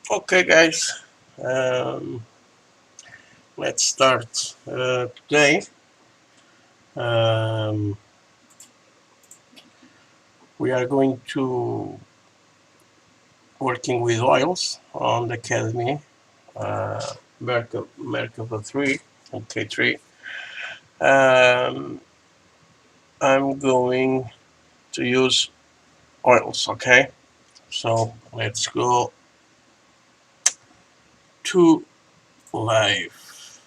Okay, guys, um, let's start. Today, um, we are going to working with oils on the Academy, Merkava 3 and K3. Um, I'm going to use oils, okay? So let's go to live.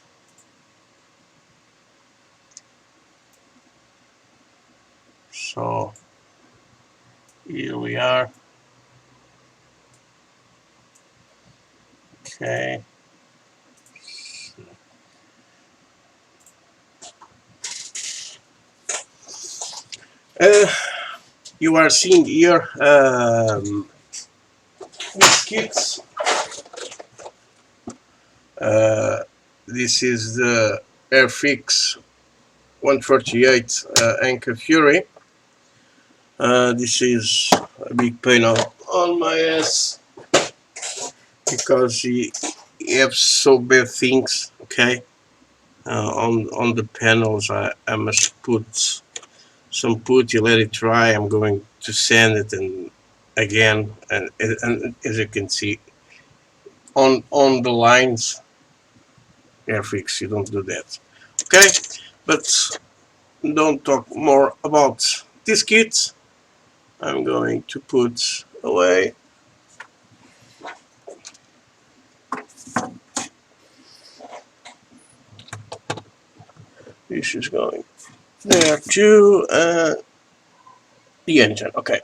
So here we are, okay. Uh, you are seeing here these kits. Uh, this is the Airfix 148 Anchor Fury. This is a big pain on my ass because he have so bad things. Okay, on the panels, I must put some putty, let it dry. I'm going to sand it and again, and as you can see on the lines, Airfix, you don't do that. Okay, but don't talk more about this kit. I'm going to put away. This is going there to the engine. Okay.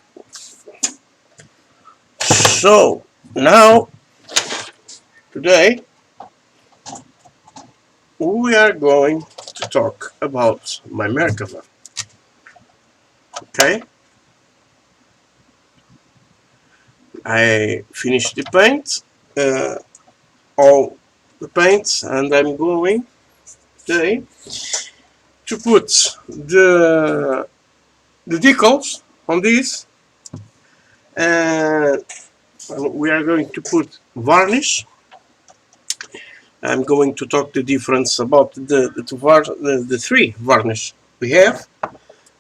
So now today we are going to talk about my Merkava. Okay. I finished the paint, uh, all the paints, and I'm going today to put the decals on this, and we are going to put varnish. I'm going to talk the difference about the three varnish we have,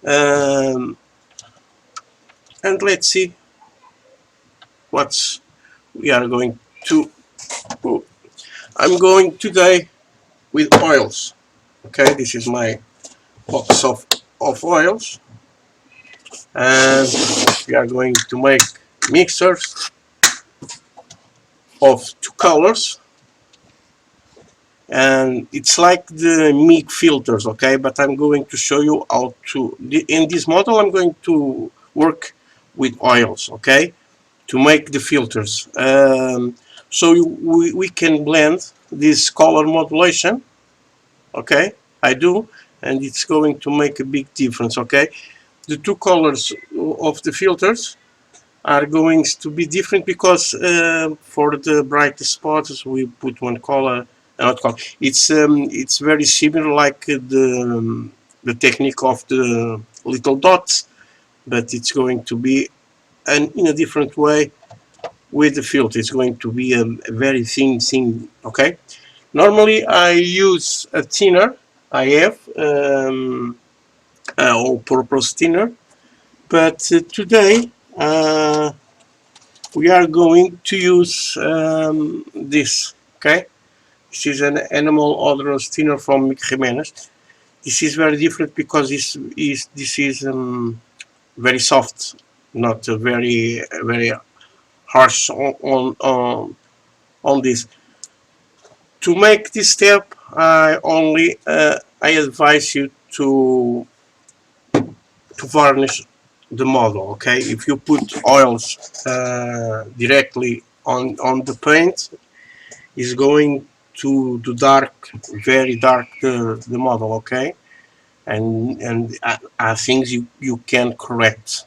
um, and let's see what we are going to put. I'm going today with oils. Okay, this is my box of oils, and we are going to make mixers of two colors, and it's like the MIG filters, okay, but I'm going to show you how to in this model I'm going to work with oils, okay, to make the filters. So we can blend this color modulation, okay, I do, and it's going to make a big difference, okay. The two colors of the filters are going to be different because for the brightest spots we put one color, not color. It's very similar like the technique of the little dots, but it's going to be in a different way with the filter. It's going to be a very thin thing. Okay. Normally I use a thinner. I have all-purpose thinner, but today. We are going to use this, okay? This is an animal odor thinner from Jimenez. This is very different because this is very soft, not very harsh on this. To make this step, I advise you to varnish the model. Okay, if you put oils directly on the paint, is going to dark, very dark the model, okay, and are things you can correct,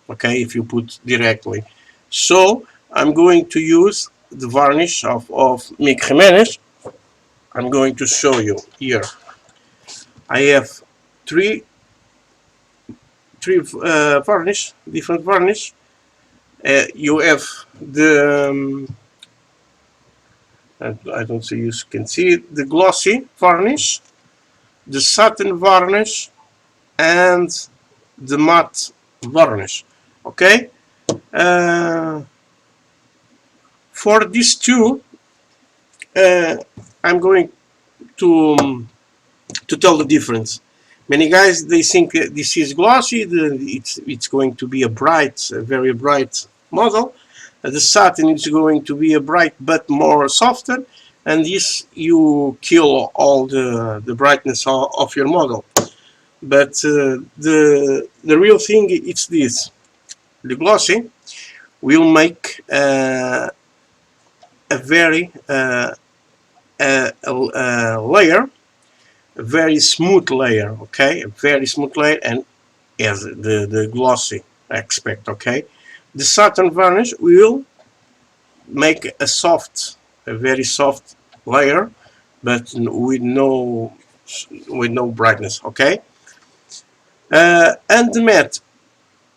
okay, if you put directly. So I'm going to use the varnish of Mick Jimenez. I'm going to show you here. I have three varnish, different varnish. You have and I don't see you can see it, the glossy varnish, the satin varnish, and the matte varnish. Okay, for these two, uh, I'm going to tell the difference. Many guys they think this is glossy. It's going to be a very bright model. The satin is going to be a bright but more softer, and this you kill all the brightness of your model. But the real thing is this: the glossy will make a very layer, a very smooth layer, okay, a very smooth layer, and as the glossy aspect, okay. The satin varnish will make a very soft layer, but with no brightness, okay. And the matte,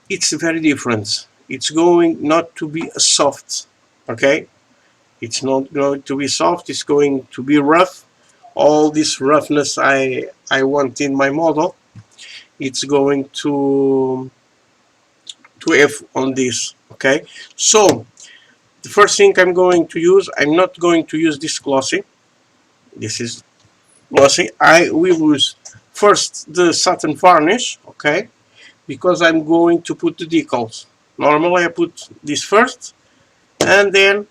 it's very different. It's going not to be a soft, okay. It's not going to be soft. It's going to be rough. All this roughness I want in my model, it's going to have on this, okay. So the first thing I'm not going to use this glossy. This is glossy. I will use first the satin varnish, okay, because I'm going to put the decals. Normally I put this first, and then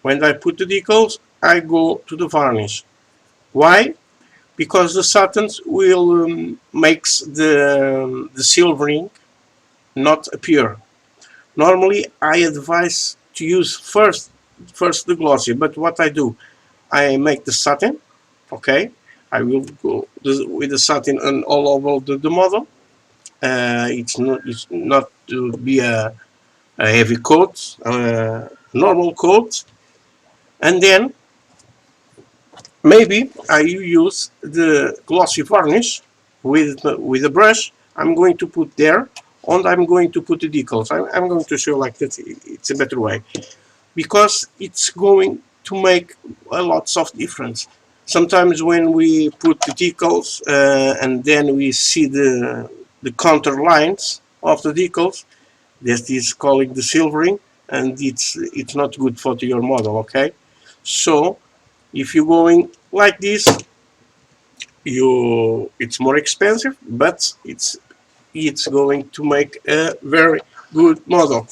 when I put the decals I go to the varnish. Why? Because the satins will makes the silvering not appear. Normally I advise to use first the glossy, but what I do, I make the satin, okay. I will go with the satin and all over the model. It's not to be a heavy coat, normal coat, and then maybe I use the glossy varnish with a brush. I'm going to put there, and I'm going to put the decals. I'm going to show like that. It's a better way because it's going to make a lots of difference. Sometimes when we put the decals and then we see the counter lines of the decals, that is calling the silvering, and it's not good for your model. Okay, so if you're going like this, it's more expensive, but it's going to make a very good model.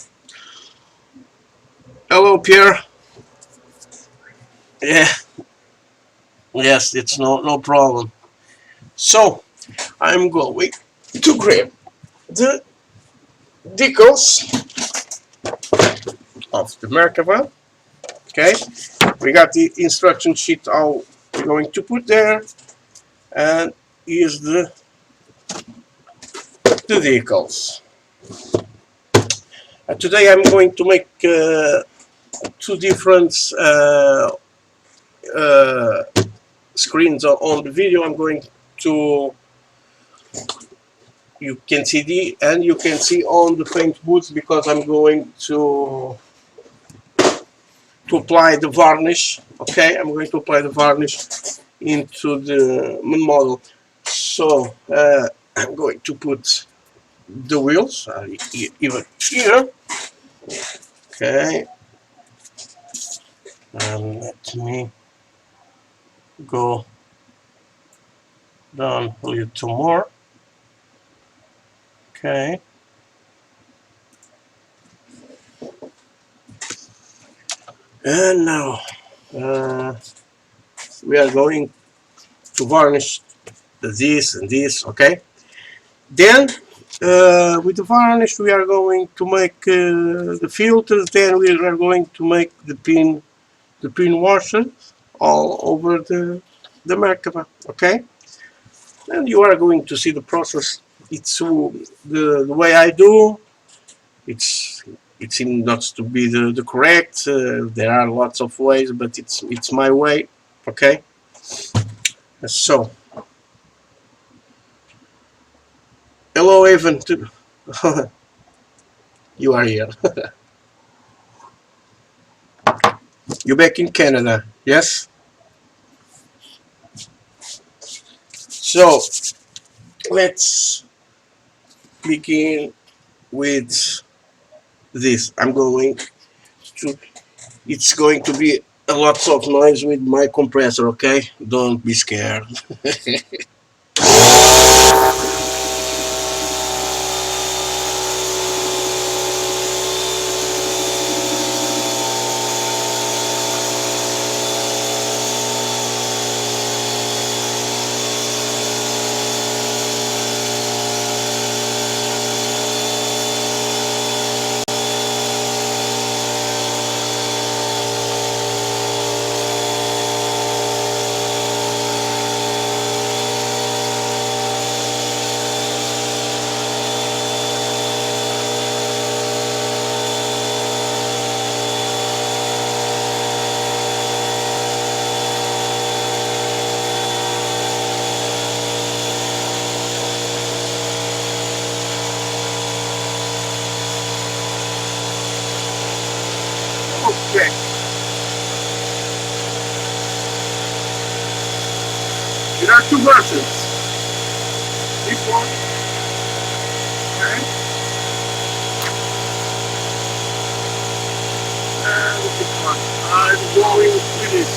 Hello, Pierre. Yeah, yes, it's no problem. So I'm going to grab the decals of the Merkava. Okay, we got the instruction sheet how we're going to put there, and here's the decals. Today I'm going to make two different uh, screens on the video. I'm going to you can see and you can see on the paint booths because I'm going to apply the varnish. Okay, I'm going to apply the varnish into the model. So I'm going to put the wheels even here. Okay, let me go down a little more. Okay, and now we are going to varnish this and this. Okay, then with the varnish we are going to make the filters. Then we are going to make the pin washer all over the Merkava. Okay, and you are going to see the process. It's the way I do. It's it seems not to be the correct. There are lots of ways, but it's my way. Okay, so hello, Evan. You are here. You back in Canada, yes? So let's begin with this. To, it's going to be a lot of noise with my compressor, okay? Don't be scared. Okay. There are two versions. This one, okay, and this one. I'm going with this.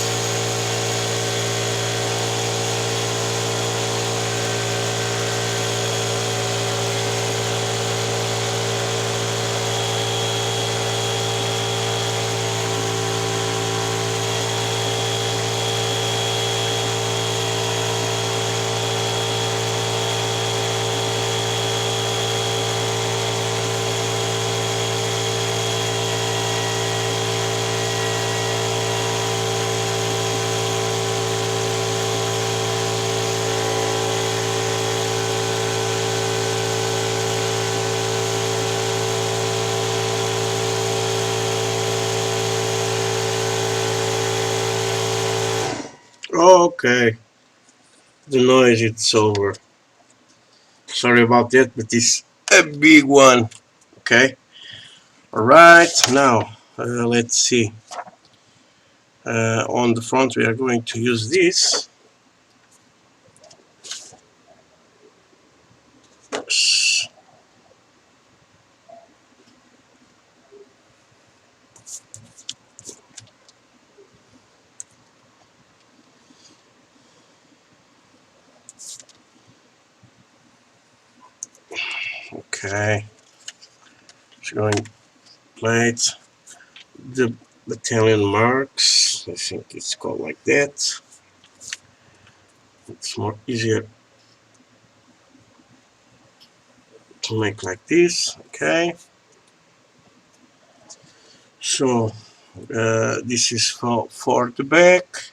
Okay, the noise it's over. Sorry about that, but it's a big one. Okay. All right. Now let's see. On the front, we are going to use this. Okay. It's going plate the battalion marks. I think it's called like that. It's more easier to make like this. Okay. So this is for the back.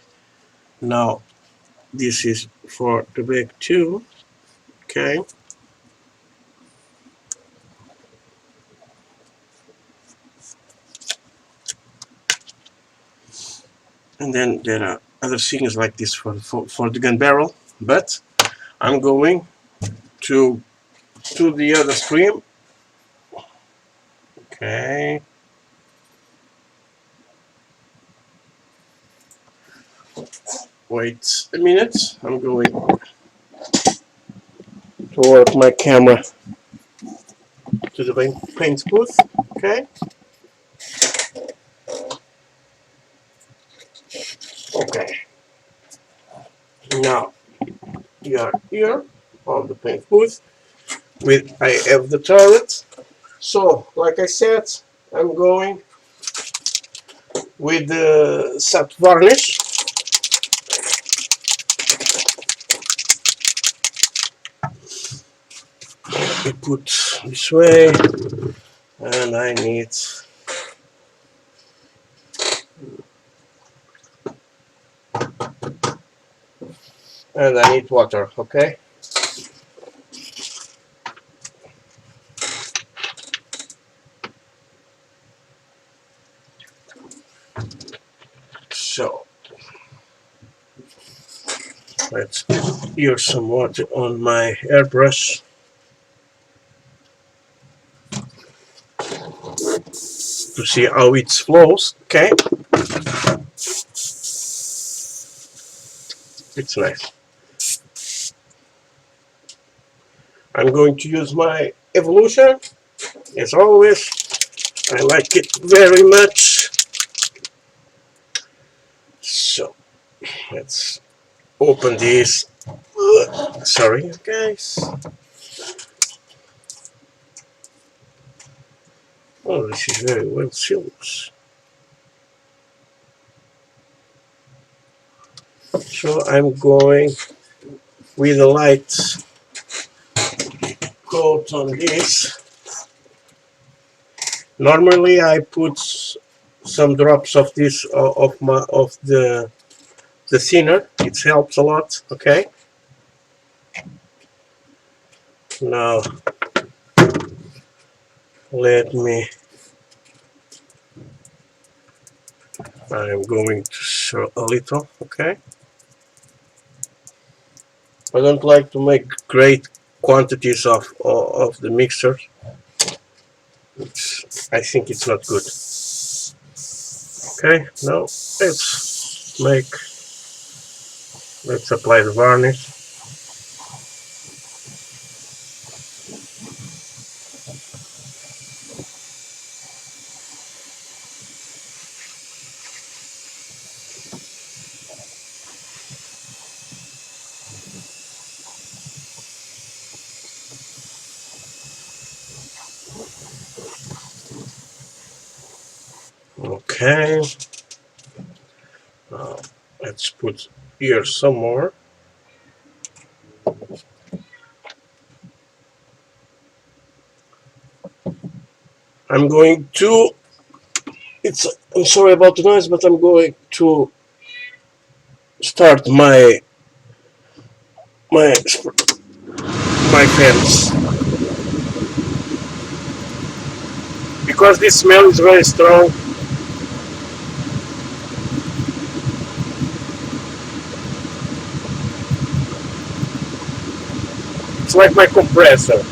Now this is for the back too. Okay. And then there are other things like this for the gun barrel, but I'm going to the other stream. Okay. Wait a minute. I'm going to work my camera to the paint booth. Okay. Okay. Now you are here on the paint booth. I have the turret. So, like I said, I'm going with the set varnish. I put this way, and I need water. Okay. So let's pour some water on my airbrush to see how it flows. Okay. It's nice. I'm going to use my evolution as always. I like it very much. So let's open this. Sorry guys. Oh, this is very well sealed. So I'm going with a light coat on this. Normally I put some drops of this of the thinner. It helps a lot. Okay. Now let me. I'm going to show a little. Okay. I don't like to make great quantities of the mixture. I think it's not good. Okay, now let's apply the varnish. Okay, now let's put here some more. I'm going to. I'm sorry about the noise, but I'm going to start my my fans because this smell is very strong. It's like my compressor.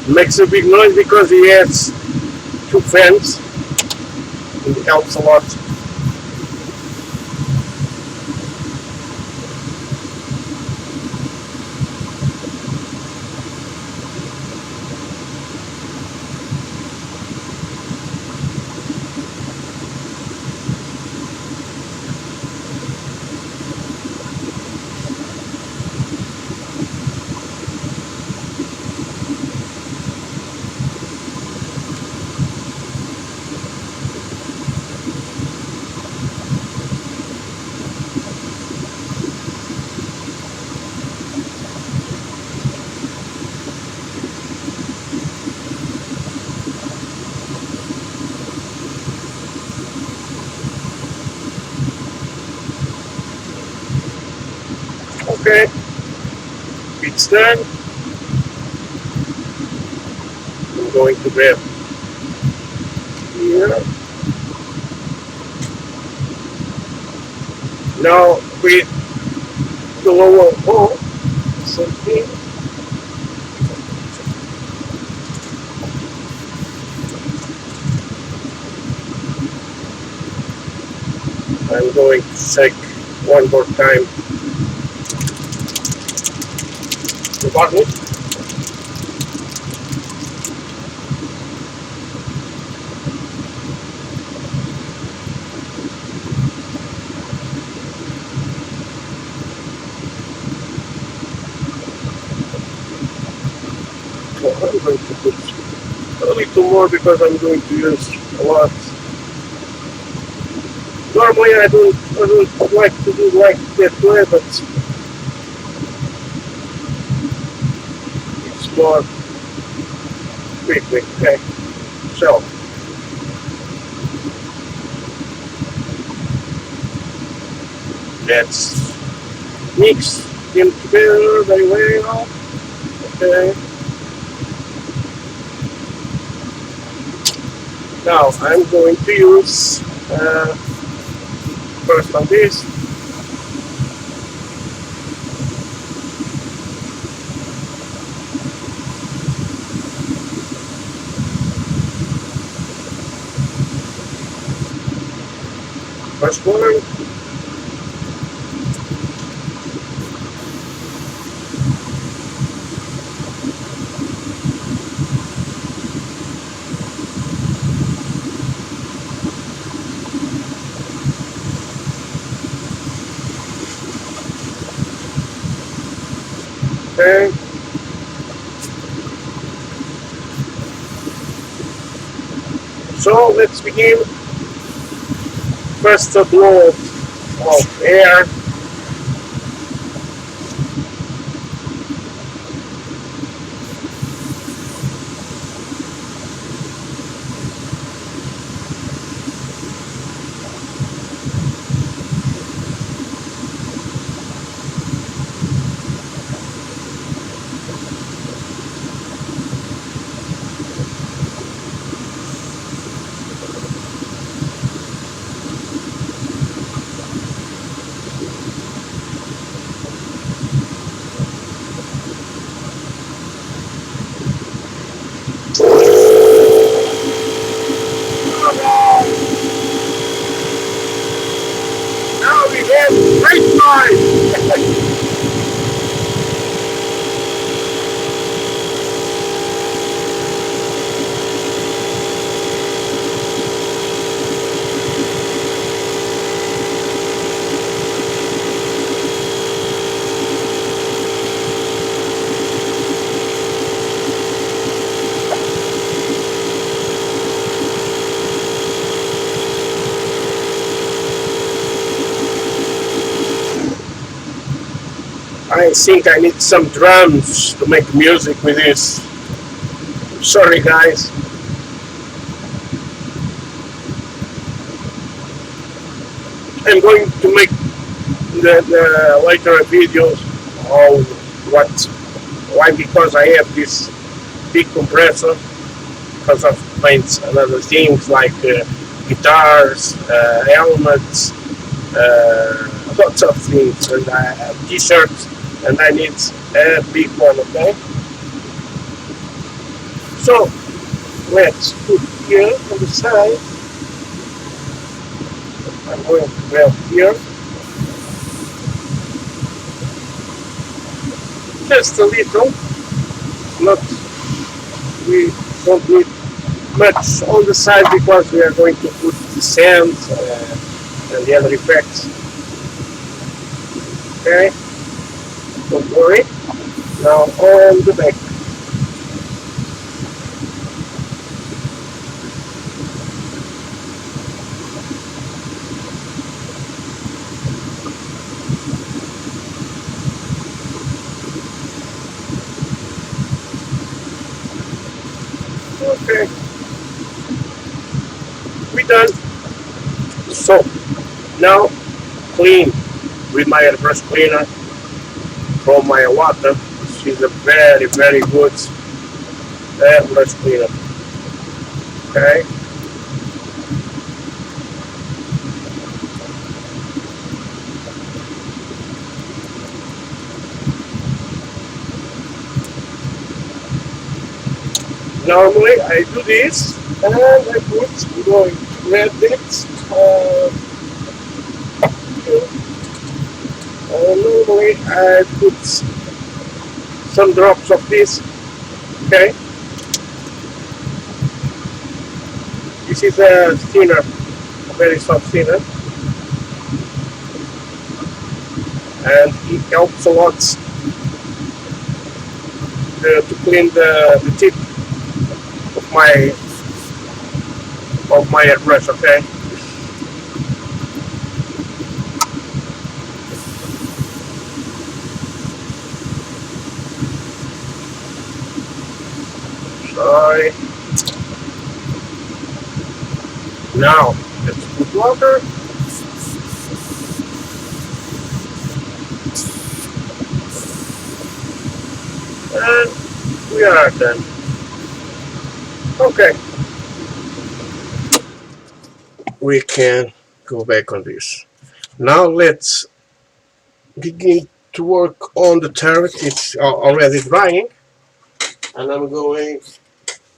It makes a big noise because he has two fans. It helps a lot. Okay, it's done. I'm going to grab here. Now with the lower hole, something. I'm going to check one more time the varnish. So I'm going to put a little more because I'm going to use a lot. Normally I don't like to do like that way, but it's more quickly. Okay, so let's mix them together very well. Okay. Now I'm going to use first on this. First one. Okay. So let's begin. First a blow of air. Now we have great noise. I think I need some drums to make music with this. Sorry guys. I'm going to make the later videos of what, why, because I have this big compressor because of paints and other things like guitars, helmets, lots of things, and I have t-shirts, and I need a big one. Okay, so let's put here on the side. I'm going to grab here just a little, not, we don't need much on the side because we are going to put the sand and the other effects. Okay, don't worry. Now on the back. Okay, we done. So now clean with my airbrush cleaner from my water. This is a very good airbrush cleaner. Okay. Normally I do this and I put going red bits. Normally I put some drops of this. Okay. This is a thinner, a very soft thinner, and it helps a lot to clean the tip of my airbrush. Okay. Sorry. Now let's put water. And we are done. Okay. We can go back on this. Now let's begin to work on the turret. It's already drying, and I'm going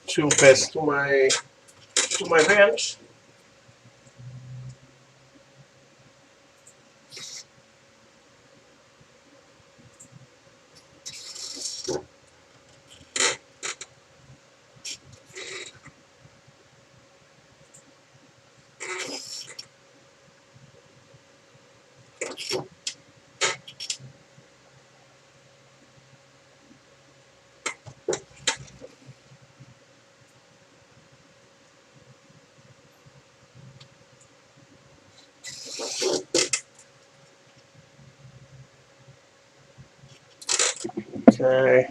to pass to my bench. Okay.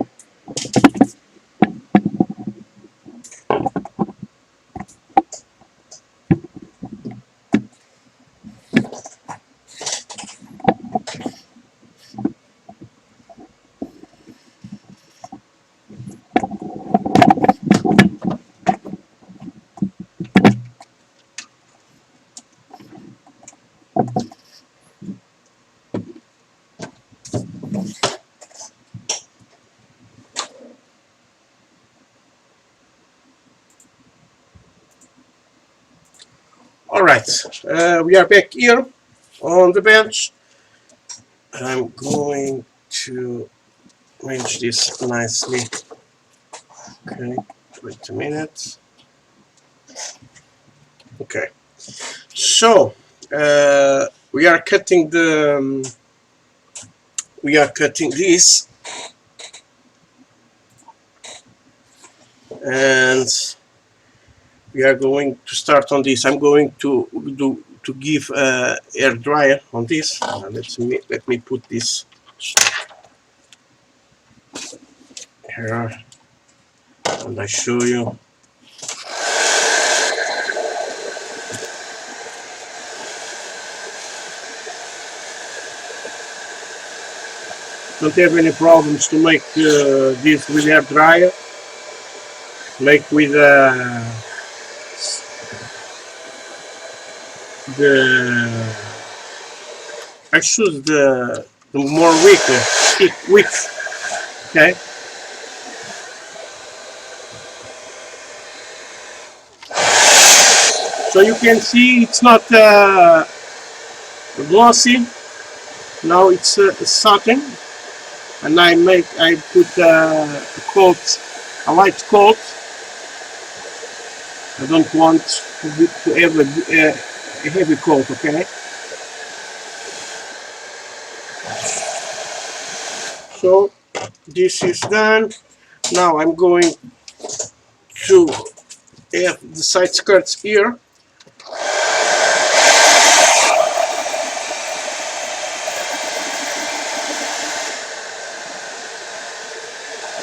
All right, we are back here on the bench. I'm going to arrange this nicely. Okay, wait a minute. Okay, so we are cutting this, and we are going to start on this. I'm going to give air dryer on this. Let me put this here, and I show you. Don't have any problems to make this with air dryer. Make with the I choose the more weaker thick width. Okay, so you can see it's not glossy. Now it's satin, and I put a light coat. I don't want to have a heavy coat. Okay, so this is done. Now I'm going to have the side skirts here.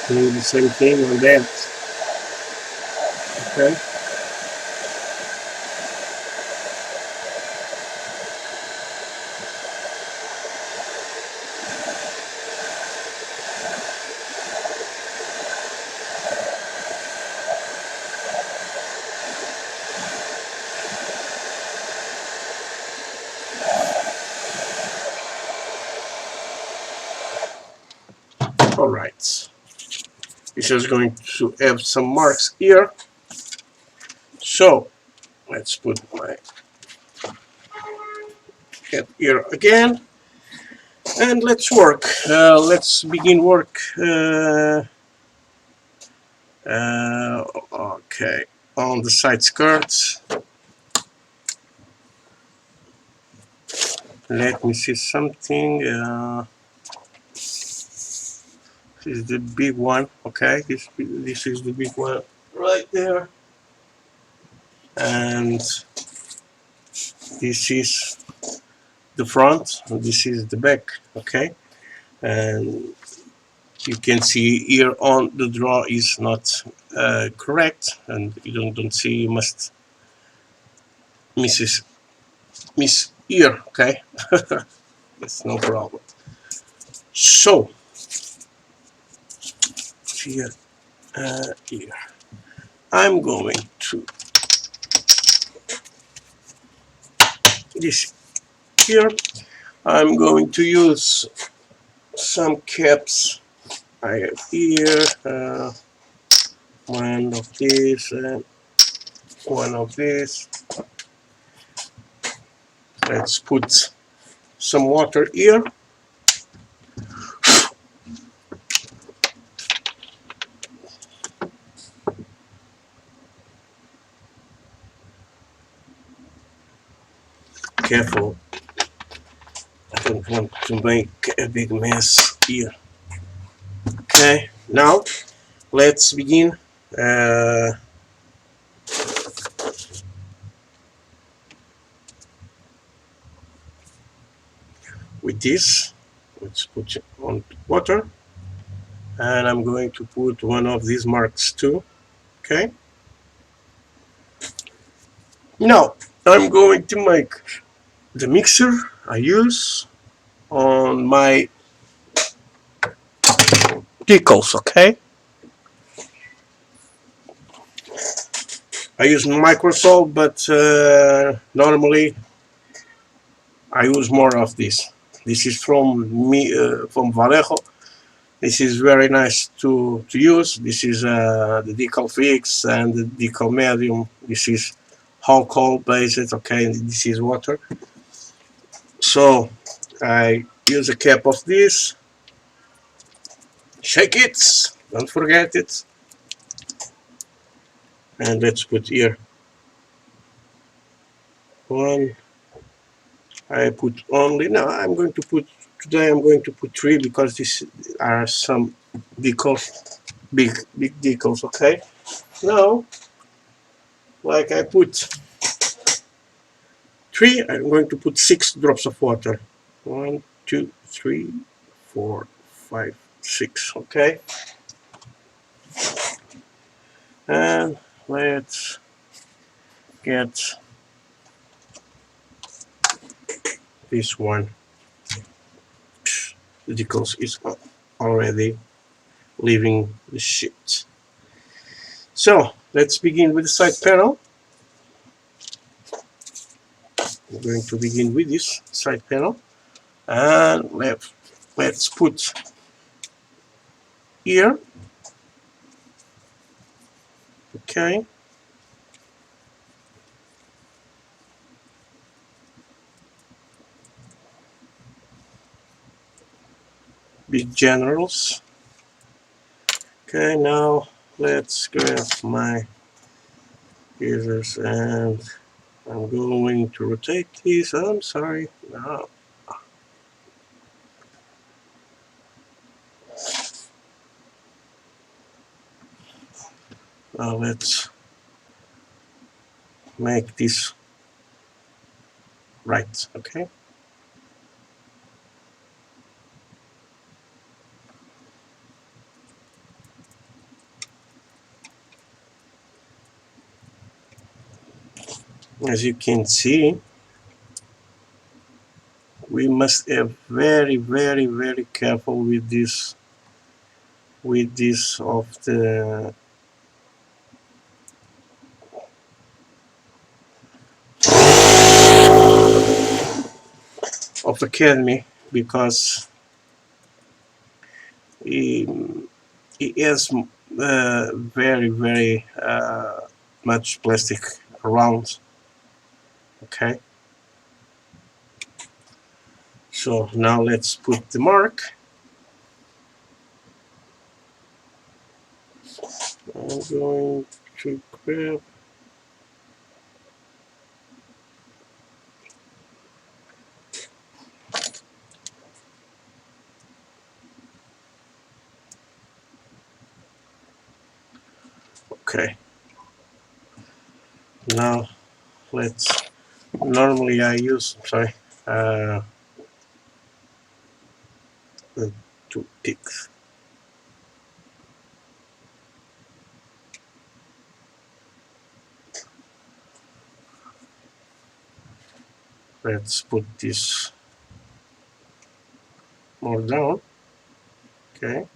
Doing the same thing on that. Okay. All right. This is going to have some marks here. So let's put my head here again, and let's work. Let's begin work. Okay, on the side skirts. Let me see something. This is the big one. Okay, this is the big one right there, and this is the front, and this is the back. Okay, and you can see here on the draw is not correct, and you don't see, you must miss here. Okay, it's no problem. So here, here I'm going to this here. I'm going to use some caps. I have here one of these and one of these. Let's put some water here. Careful, I don't want to make a big mess here. Okay, now let's begin. With this, let's put it on water, and I'm going to put one of these marks too. Okay. Now I'm going to make the mixture I use on my decals. Okay. I use Microsoft, but normally I use more of this. This is from Vallejo. This is very nice to use. This is the decal fix and the decal medium. This is alcohol based. Okay, and this is water. So I use a cap of this. Shake it. Don't forget it. And let's put here one. I put only. No, I'm going to put today. I'm going to put three because these are some decals, big decals. Okay. Now, like I put three, I'm going to put 6 drops of water. 1, 2, 3, 4, 5, 6. Okay. And let's get this one. The decals is already leaving the sheet. So let's begin with the side panel. I'm going to begin with this side panel, and let's put here. Okay. Big generals. Okay, now let's grab my scissors and I'm going to rotate this. I'm sorry. Now let's make this right. Okay. As you can see, we must be very careful with this of the academy because it is very much plastic around. Okay, so now let's put the mark. I'm going to grab okay. Now let's normally I use the two picks. Let's put this more down. Okay,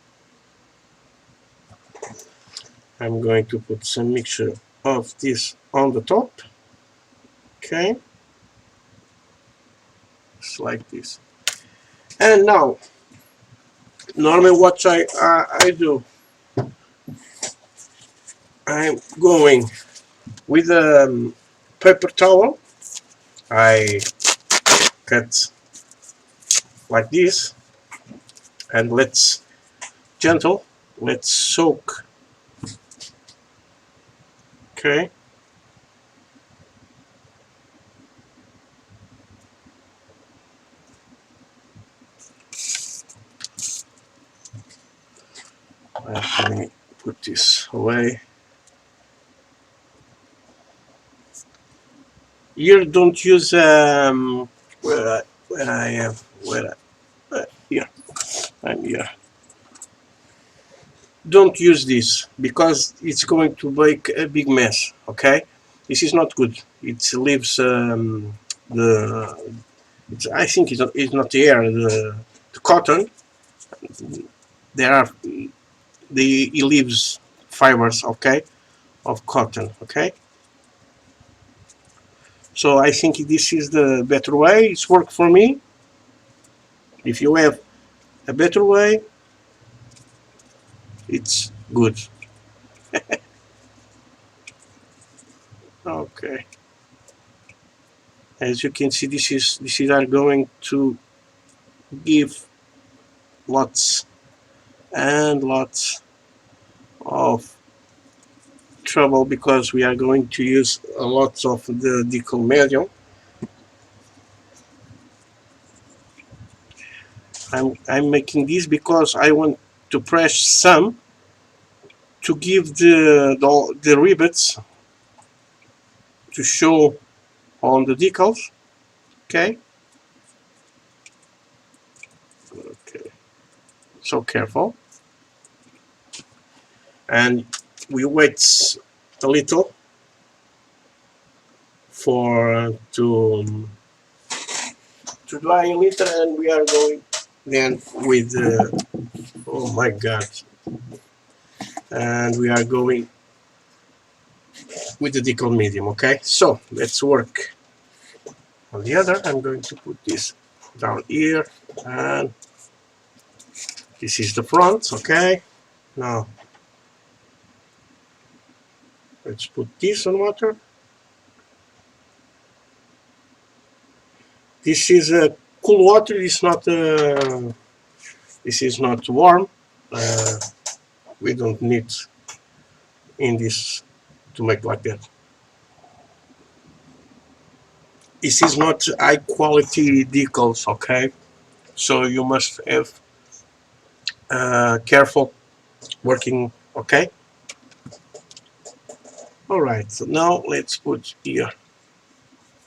I'm going to put some mixture of this on the top. Okay, just like this. And now normally what I do, I'm going with a paper towel. I cut like this, and let's gentle. Let's soak. Okay. Let me put this away. Here, don't use where I am here. I'm here. don't use this because it's going to make a big mess. Okay, this is not good. It leaves the I think it's not the air, the cotton. There are it leaves fibers, okay, of cotton. Okay, so I think this is the better way. It's worked for me. If you have a better way, it's good. Okay, as you can see, this is are going to give lots and lots of trouble because we are going to use a lot of the decal medium. I'm making this because I want to press some to give the rivets to show on the decals. Okay. Okay. So careful, and we wait a little for to dry a little, and we are going then with oh my god, and we are going with the decal medium. Okay, so let's work on the other. I'm going to put this down here, and this is the front. Okay, now let's put this on water. This is a cool water. This is not warm. uh, we don't need in this to make like that. This is not high quality decals, okay, so you must have careful working. Okay, all right, so now let's put here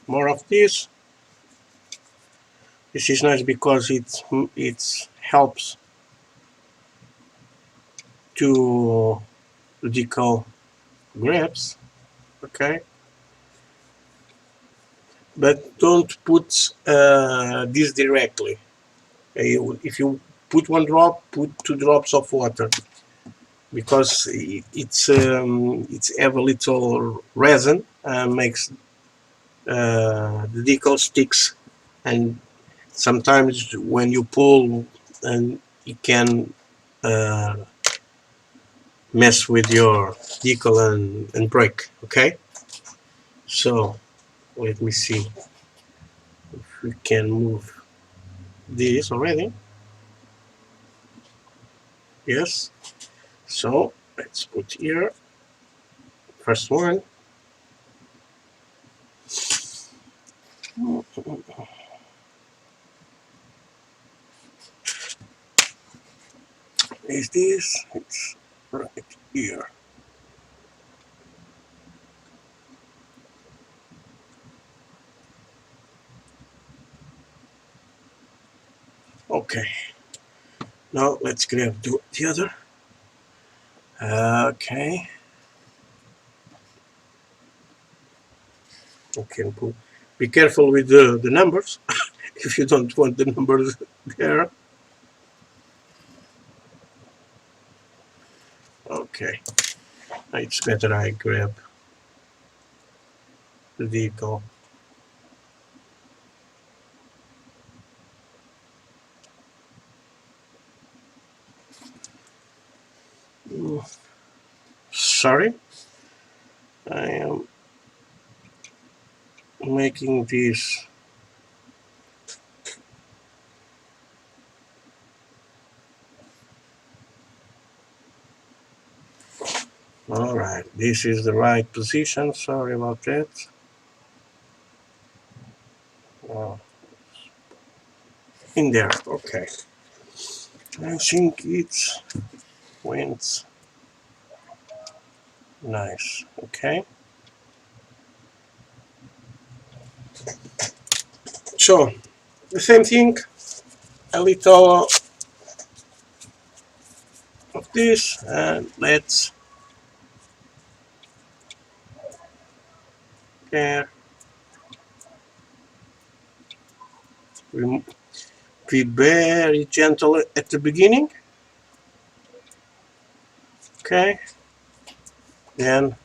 more of this. This is nice because it helps to decal grabs. Okay, but don't put this directly. If you put one drop, put 2 drops of water because it's have a little resin and makes the decal sticks, and sometimes when you pull and it can uh, mess with your decal and break. Okay, so let me see if we can move this already. Yes, so let's put here first one. Is this? It's right here. Okay, now let's grab the other. Okay, okay. Be careful with the numbers if you don't want the numbers there. Okay, it's better I grab the vehicle. Sorry, I am making this. All right, this is the right position. Sorry about that. Oh, in there. Okay, I think it's went nice. Okay, so the same thing. A little this, and let's uh, be very gentle at the beginning. Okay, then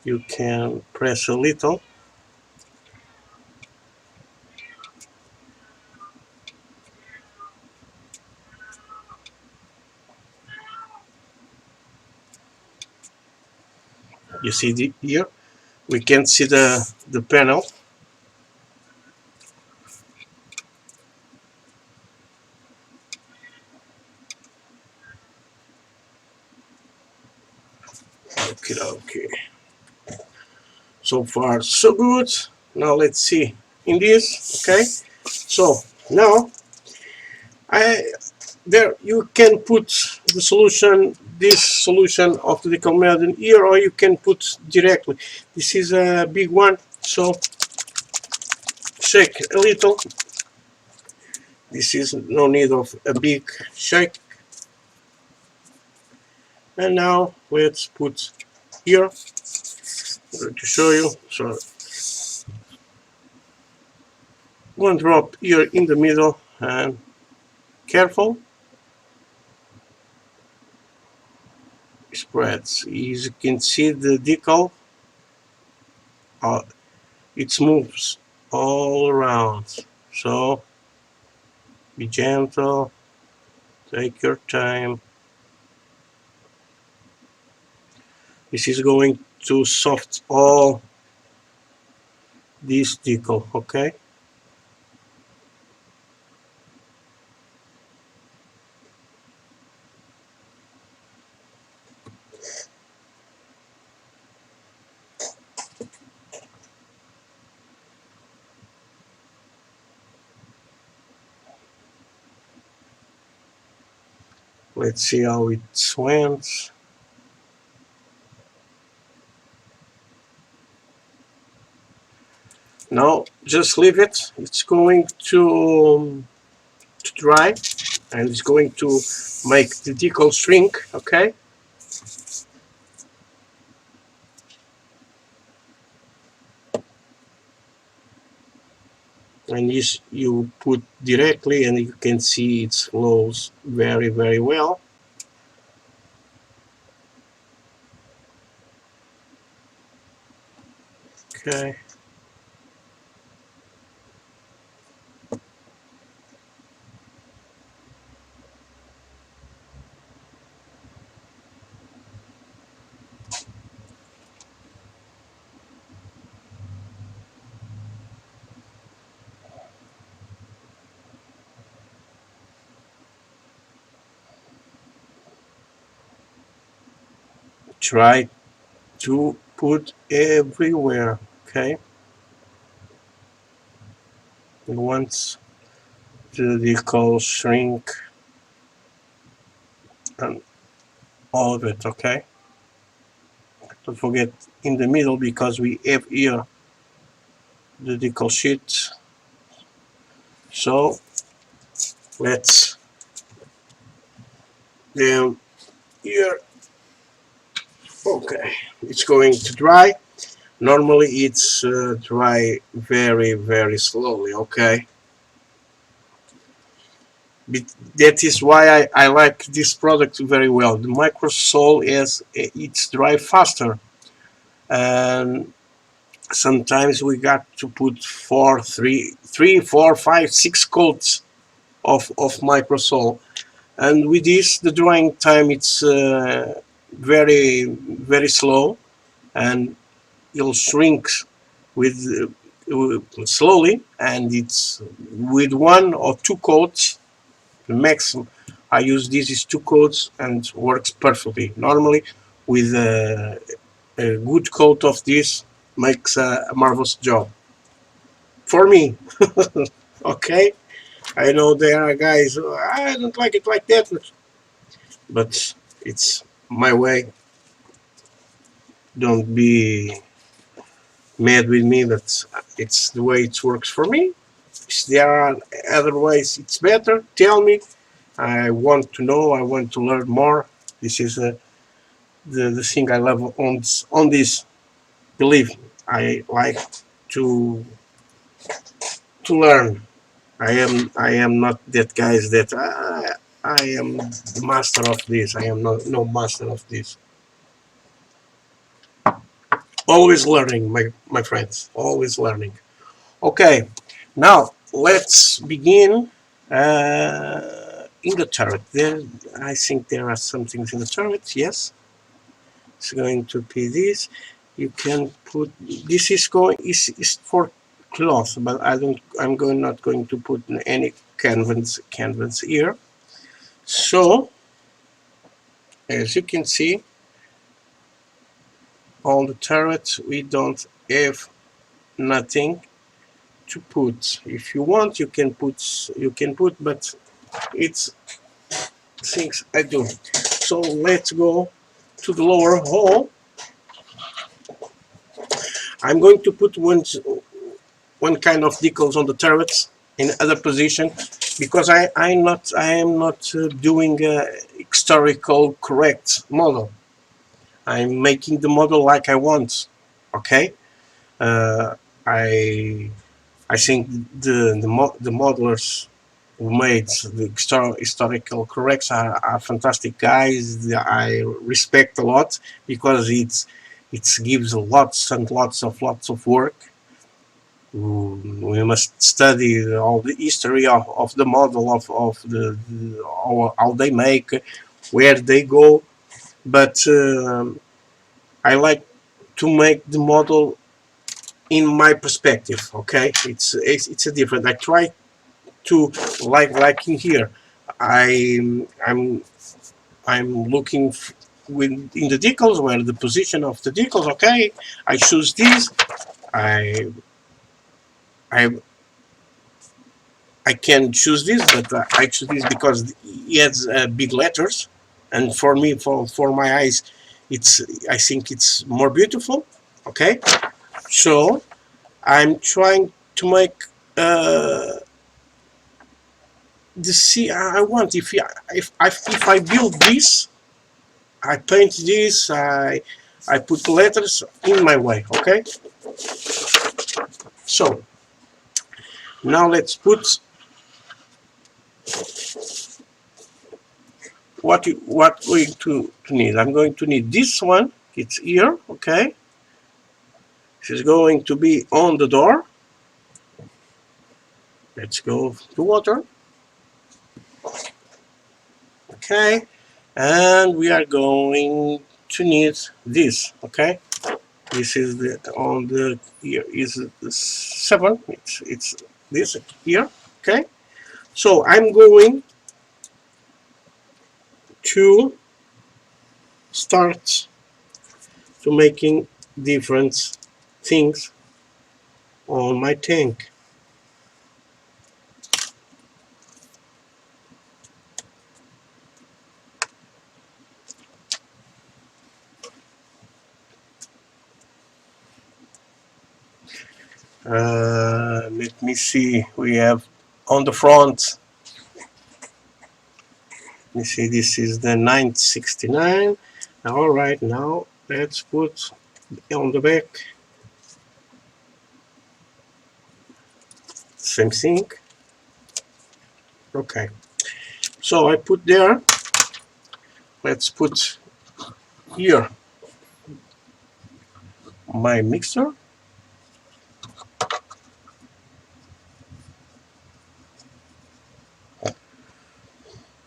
you can press a little. You see here, we can see the panel. Okay, okay. So far, so good. Now let's see in this. Okay, so now I there you can put the solution, this solution of the decal method here, or you can put directly. This is a big one, so shake a little. This is no need of a big shake. And now let's put here to show you. So one drop here in the middle, and careful, spreads. As you can see, the decal, it moves all around. So be gentle, take your time. This is going to soft all this decal, okay? Let's see how it went. Now just leave it. It's going to dry, and it's going to make the decal shrink, okay? And this you put directly, and you can see it flows very, very well. Okay. Try to put everywhere, okay? And once the decal shrink and all of it, okay? Don't forget in the middle, because we have here the decal sheet. So let's then here. Okay, it's going to dry. Normally it's dry very, very slowly, okay? But that is why I like this product very well. The microsole is, it's dry faster, and sometimes we got to put three, four, five, six coats of microsole, and with this the drying time it's very, very slow, and it'll shrink with slowly, and it's with one or two coats maximum. I use this is two coats and works perfectly. Normally with a good coat of this makes a marvelous job for me. Okay, I know there are guys I don't like it like that, but it's my way. Don't be mad with me, but it's the way it works for me. If there are other ways it's better, tell me. I want to know, I want to learn more. This is the thing I love on this. Believe me, I like to learn. I am not that guys that I am the master of this. I am no master of this. Always learning, my friends. Always learning. Okay, now let's begin. In the turret, I think there are some things in the turret. Yes, it's going to be this. You can put this is for cloth, but I'm not going to put any canvas here. So as you can see, on the turret we don't have nothing to put. If you want, you can put, but it's things I do. So let's go to the lower hall. I'm going to put one kind of decals on the turrets in other position, because I am not doing a historical correct model. I'm making the model like I want. Okay, uh, I I think the modelers who made the historical corrects are fantastic guys. I respect a lot, because it gives lots of work. We must study all the history of the model of how they make, where they go. But I like to make the model in my perspective. Okay, it's a different. I try to like in here. I'm looking in the decals, where the position of the decals. Okay, I choose this. I I I can choose this, but I choose this because it has big letters, and for me, for my eyes, it's I think it's more beautiful. Okay, so I'm trying to make the see. I want if I build this, I paint this, I put letters in my way. Okay, so now let's put what we're going to need. I'm going to need this one. It's here. Okay, this is going to be on the door. Let's go to water. Okay, and we are going to need this. Okay, this is the on the here is the 7. It's this here. Okay, so I'm going to start to making different things on my tank. Let me see. We have on the front. Let me see. This is the 969. All right, now let's put on the back same thing. Okay, so I put there. Let's put here my mixer.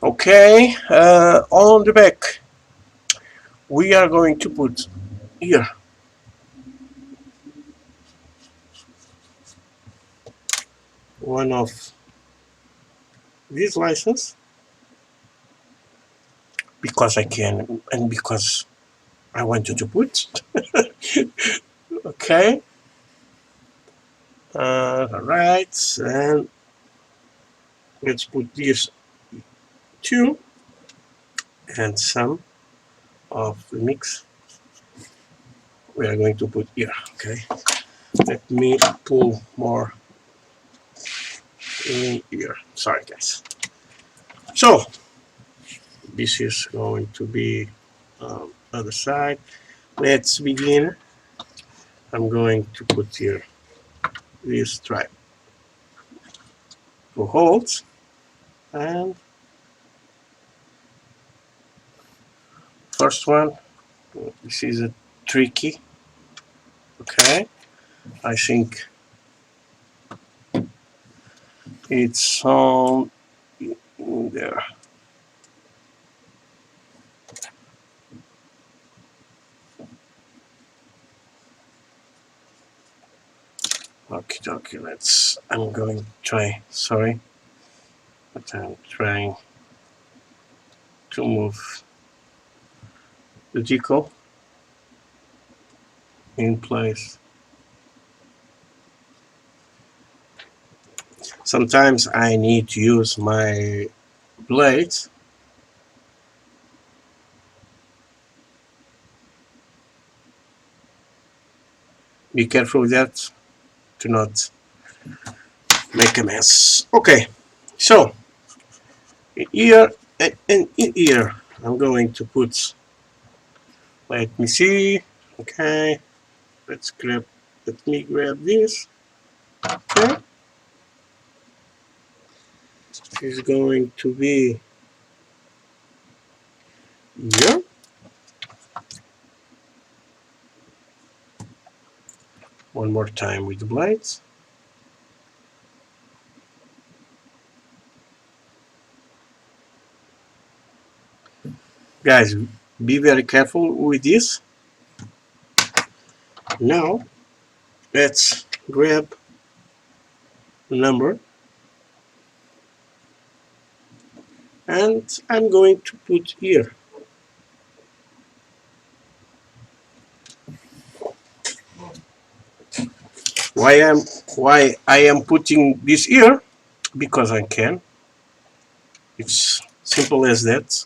Okay, on the back we are going to put here one of these license, because I can and because I wanted to put. Okay, right, and let's put these two and some of the mix we are going to put here. Okay, let me pull more in here. Sorry, guys. So this is going to be other side. Let's begin. I'm going to put here this stripe to hold, and first one, this is a tricky. Okay, I think it's on there. Okay, let's. I'm going to try. Sorry, but I'm trying to move the decal in place. Sometimes I need to use my blade. Be careful with that to not make a mess. Okay, so here and in here I'm going to put. Let me see. Okay, let's grab. Let me grab this. Okay, this is going to be here. One more time with the blades. Guys, be very careful with this. Now, let's grab the number, and I'm going to put here. Why I am putting this here? Because I can. It's simple as that.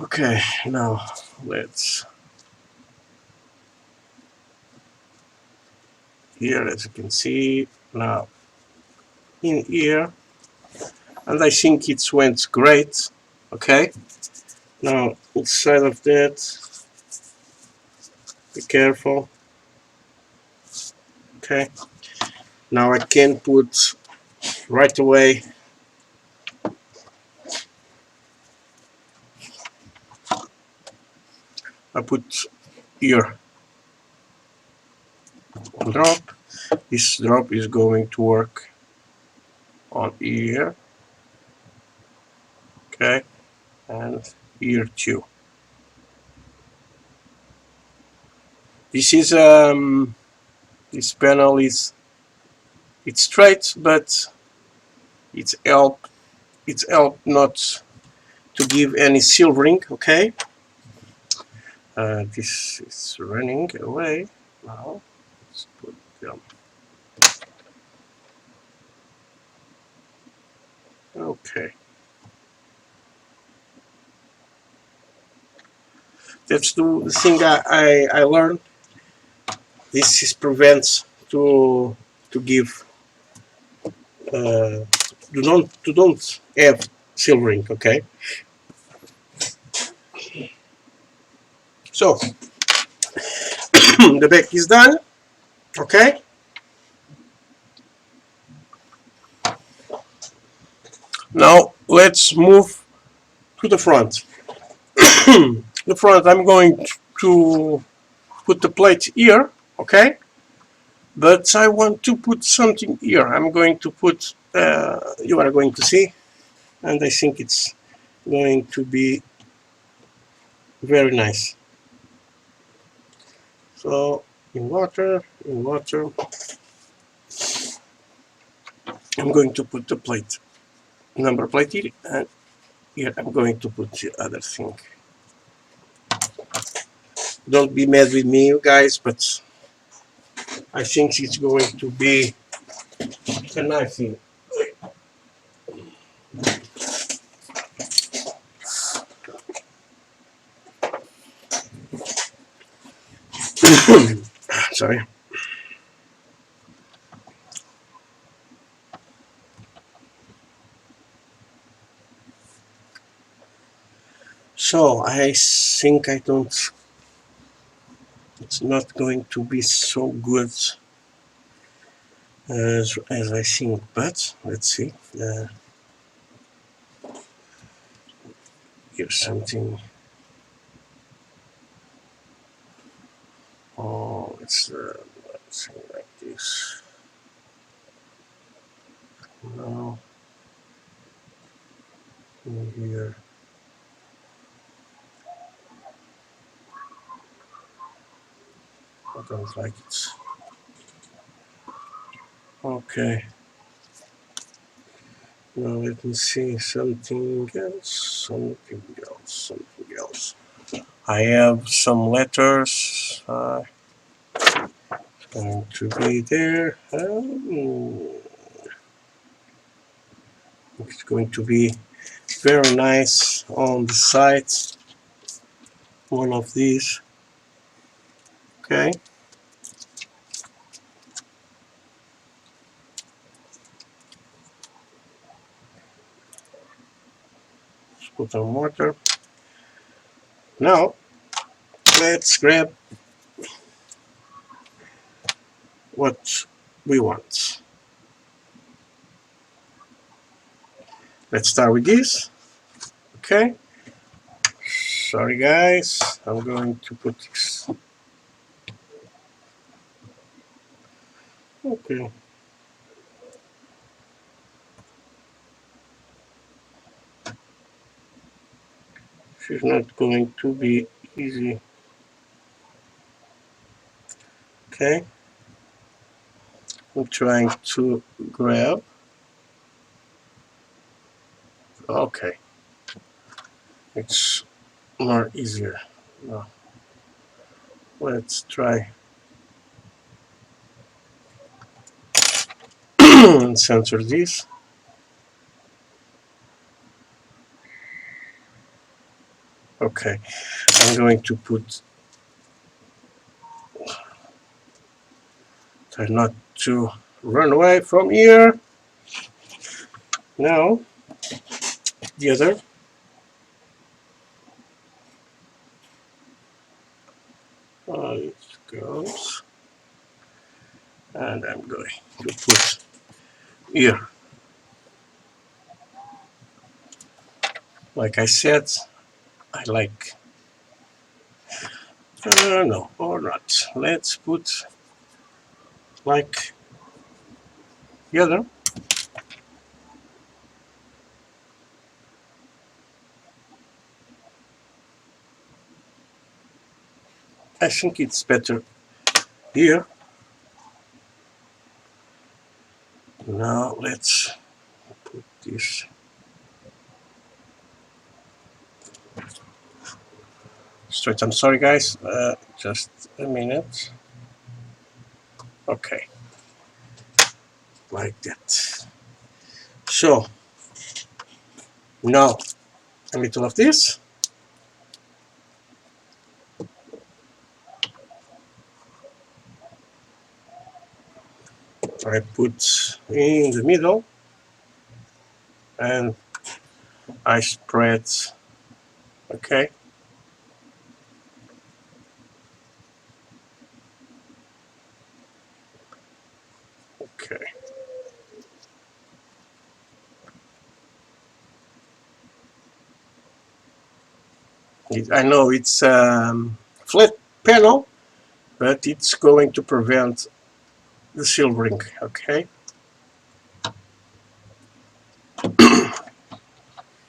Okay, now let's here, as you can see now in here, and I think it went great. Okay, now inside of that, be careful. Okay, now I can put right away. I put here drop. This drop is going to work on here. Okay, and here too. This is this panel is it's straight, but it's help not to give any silvering. Okay, this is running away now. Let's put them. Okay, that's the thing I learned. This is prevents to give don't have silvering. Okay, so the back is done. Okay, now let's move to the front. The front, I'm going to put the plate here. Okay, but I want to put something here. I'm going to put you are going to see, and I think it's going to be very nice. So in water, I'm going to put the plate, number plate here, and here I'm going to put the other thing. Don't be mad with me, you guys, but I think it's going to be a nice thing. Sorry. So I think I don't, it's not going to be so good as I think, but let's see. Here's something. Oh, it's something like this. No, in here. I don't like it. Okay. Now let me see something else. Something else. Something else. I have some letters. Going to be there. It's going to be very nice on the side. One of these. Okay. Let's put some water. Now let's grab what we want. Let's start with this. Okay. Sorry guys. I'm going to put this. Okay. This is not going to be easy. Okay. I'm trying to grab. Okay. It's more easier. Now, let's try and center this. Okay. I'm going to put, try not to run away from here. Now, the other. It goes. And I'm going to put here. Like I said, I like, no, or not. Let's put like the other. I think it's better here. Now let's put this. Straight. I'm sorry, guys. Just a minute. Okay, like that. So now a little of this. I put in the middle and I spread. Okay. Okay. I know it's flat panel, but it's going to prevent the silvering. Okay.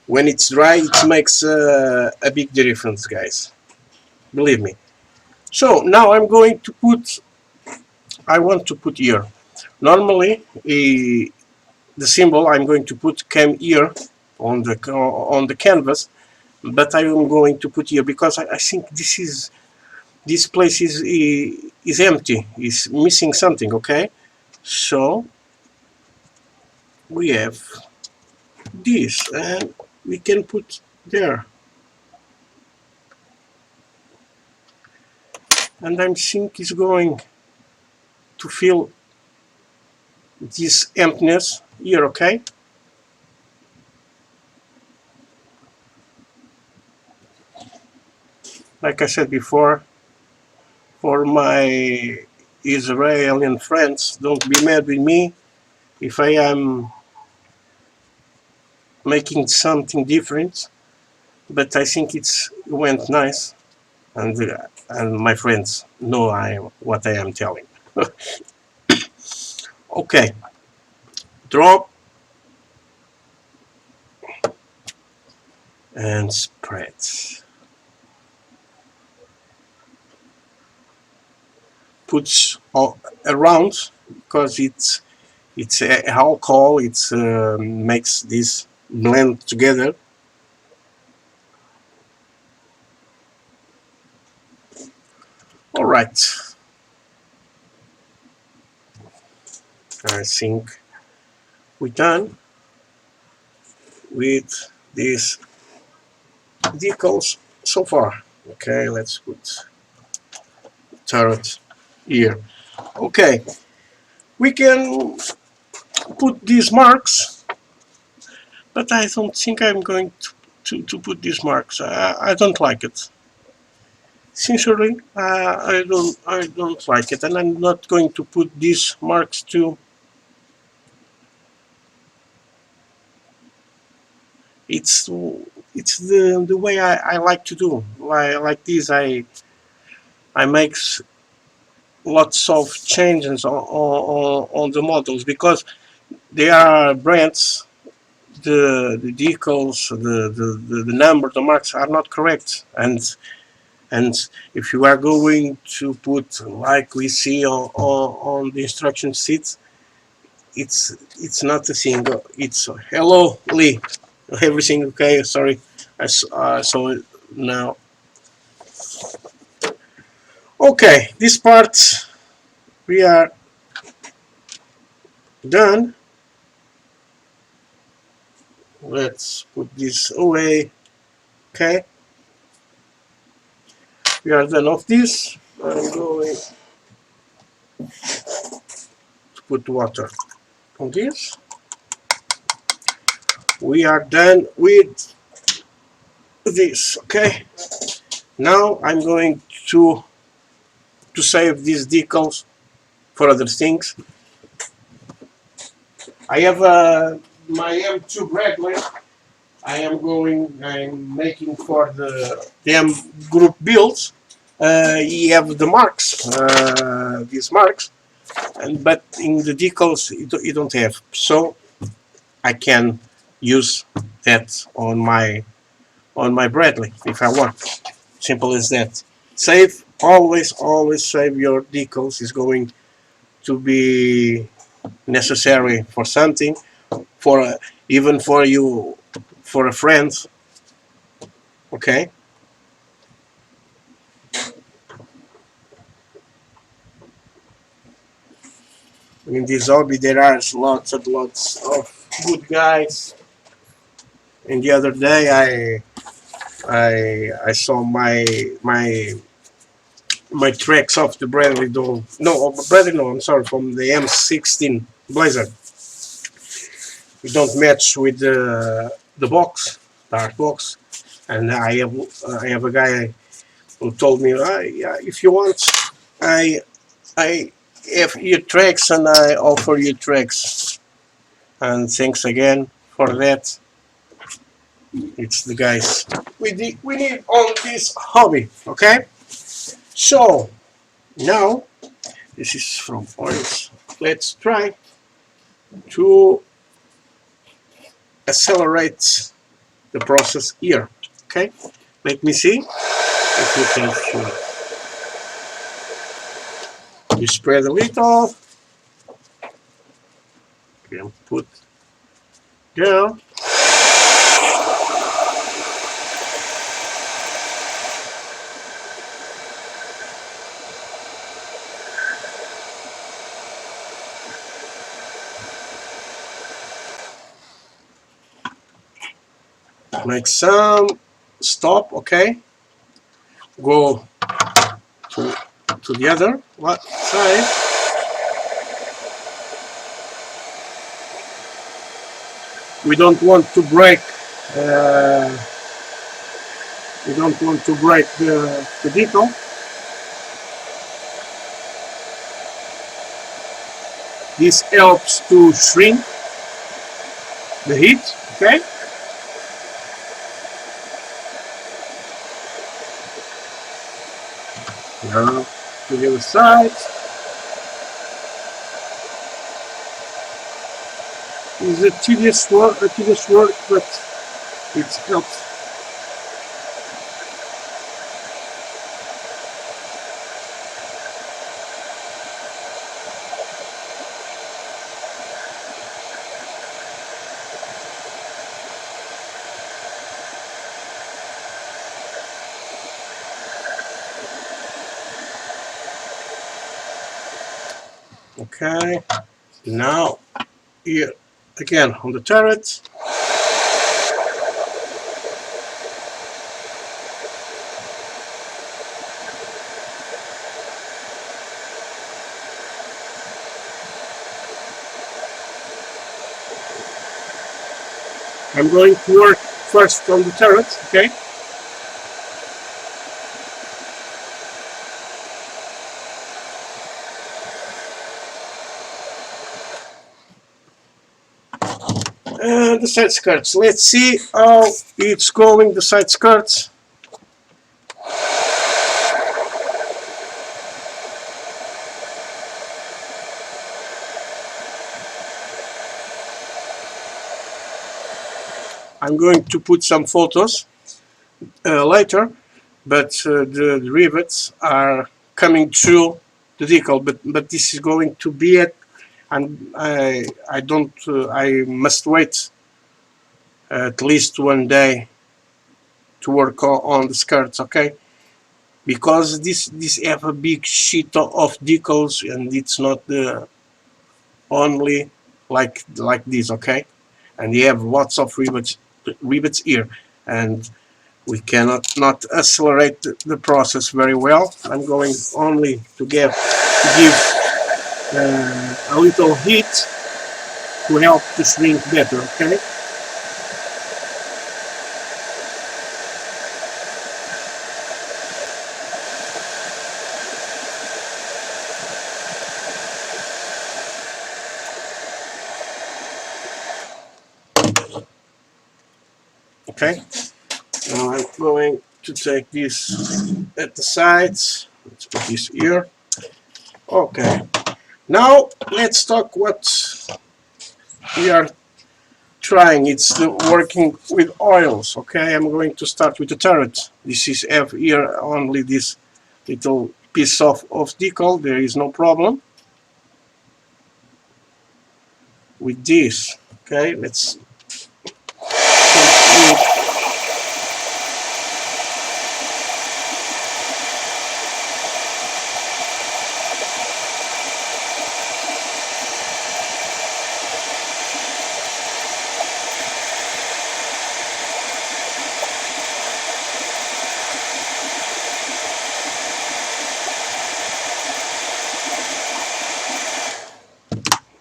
When it's dry, it makes a big difference, guys. Believe me. So now I'm going to put. I want to put here. Normally, the symbol I'm going to put came here on the canvas, but I am going to put here because I think this place is empty, is missing something. Okay, so we have this, and we can put there, and I think it's going to fill this emptiness here. Okay, like I said before, for my Israeli friends, don't be mad with me if I am making something different, but I think it went nice, and my friends know what I am telling. Okay, drop and spread. Puts all around because it's alcohol. It's makes this blend together. All right, I think we're done with these decals so far. Okay, let's put turret here. Okay, we can put these marks, but I don't think I'm going to put these marks. I don't like it. Sincerely, I don't like it, and I'm not going to put these marks too. It's it's the way I like to do. Like this, I make lots of changes on the models because they are brands. The decals, the number, the marks are not correct, and if you are going to put like we see on the instruction sheets, it's not a thing. It's hello Lee, everything okay? Sorry, I saw it now. Okay, this part we are done. Let's put this away. Okay, we are done of this. I'm going to put water on this. We are done with this. Okay, now I'm going to save these decals for other things. I have my M2 Bradley. I'm making for the M group builds. You have the marks, these marks, but in the decals you don't have. So I can use that on my Bradley if I want. Simple as that. Save, always save your decals. Is going to be necessary for something, for even for you, for a friend. Okay. In this hobby, there are lots and lots of good guys. And the other day, I saw my tracks off the Bradley Dome. No, Bradley, no, I'm sorry, from the M16 Blazer. It don't match with the box, dark box. And I have a guy who told me, yeah, if you want, I have your tracks and I offer you tracks. And thanks again for that. It's the guys we need on this hobby. Okay, so now this is from oils. Let's try to accelerate the process here. Okay, let me see if you can feel. You spread a little. You can put down. Make some stop. Okay, go to the other side. We don't want to break uh, We don't want to break the decal. This helps to shrink the heat, okay? Now to the other side. It's a tedious work, but it helps. Okay, now here again on the turret. I'm going to work first on the turret, okay? The side skirts. Let's see how it's going, the side skirts. I'm going to put some photos later, but the rivets are coming through the decal, but this is going to be it. And I don't I must wait at least one day to work on the skirts, okay? Because this have a big sheet of decals, and it's not the only like this, okay? And you have lots of rivets here, and we cannot not accelerate the process very well. I'm going only to give a little heat to help to shrink better, okay? Okay, now I'm going to take this at the sides. Let's put this here. Okay, now let's talk what we are trying. It's working with oils. Okay, I'm going to start with the turret. This is have here only this little piece of decal. There is no problem with this. Okay, let's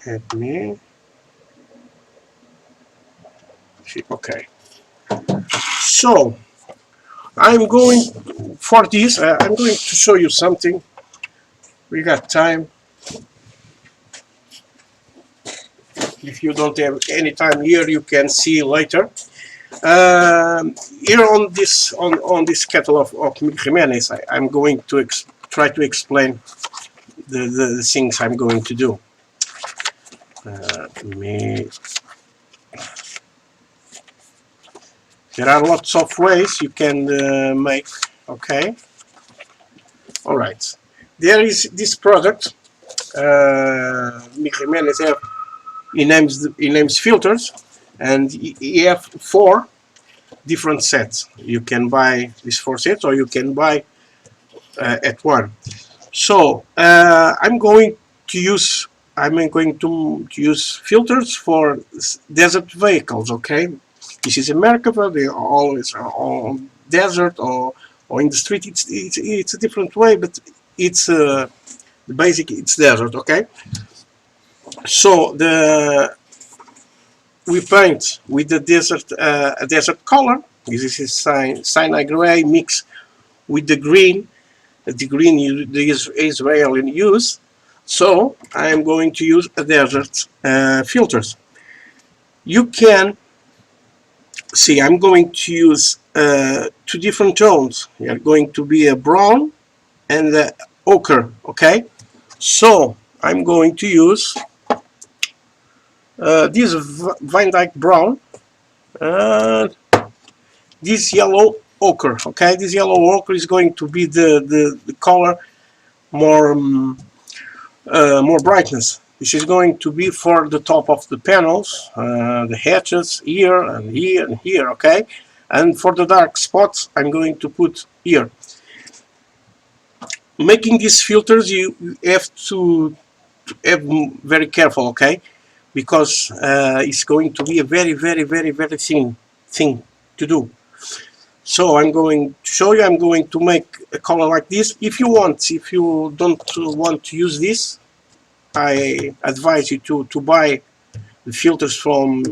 let me see. Okay, so I'm going for this. I'm going to show you something. We got time. If you don't have any time here, you can see later. Here on this catalog of Jimenez, I'm going to try to explain the things I'm going to do. There are lots of ways you can make. Okay. All right. There is this product. Jimenez have he names filters, and he have 4 different sets. You can buy these 4 sets, or you can buy at one. So I'm going to use filters for desert vehicles. Okay, this is a Merkava. They always are on desert or in the street. It's a different way, but it's the basic. It's desert. Okay, so we paint with the desert a desert color. This is cyanide gray mixed with the green the Israeli use. So I am going to use a desert filters. You can see I'm going to use two different tones. They are going to be a brown and a ochre. Okay, so I'm going to use this Van Dyke brown, uh, this yellow ochre. Okay, this yellow ochre is going to be the color more more brightness. This is going to be for the top of the panels, the hatches here and here and here, okay? And for the dark spots, I'm going to put here. Making these filters, you have to have very careful, okay? Because it's going to be a very thin thing to do. So I'm going to show you, I'm going to make a color like this. If you don't want to use this, I advise you to buy the filters from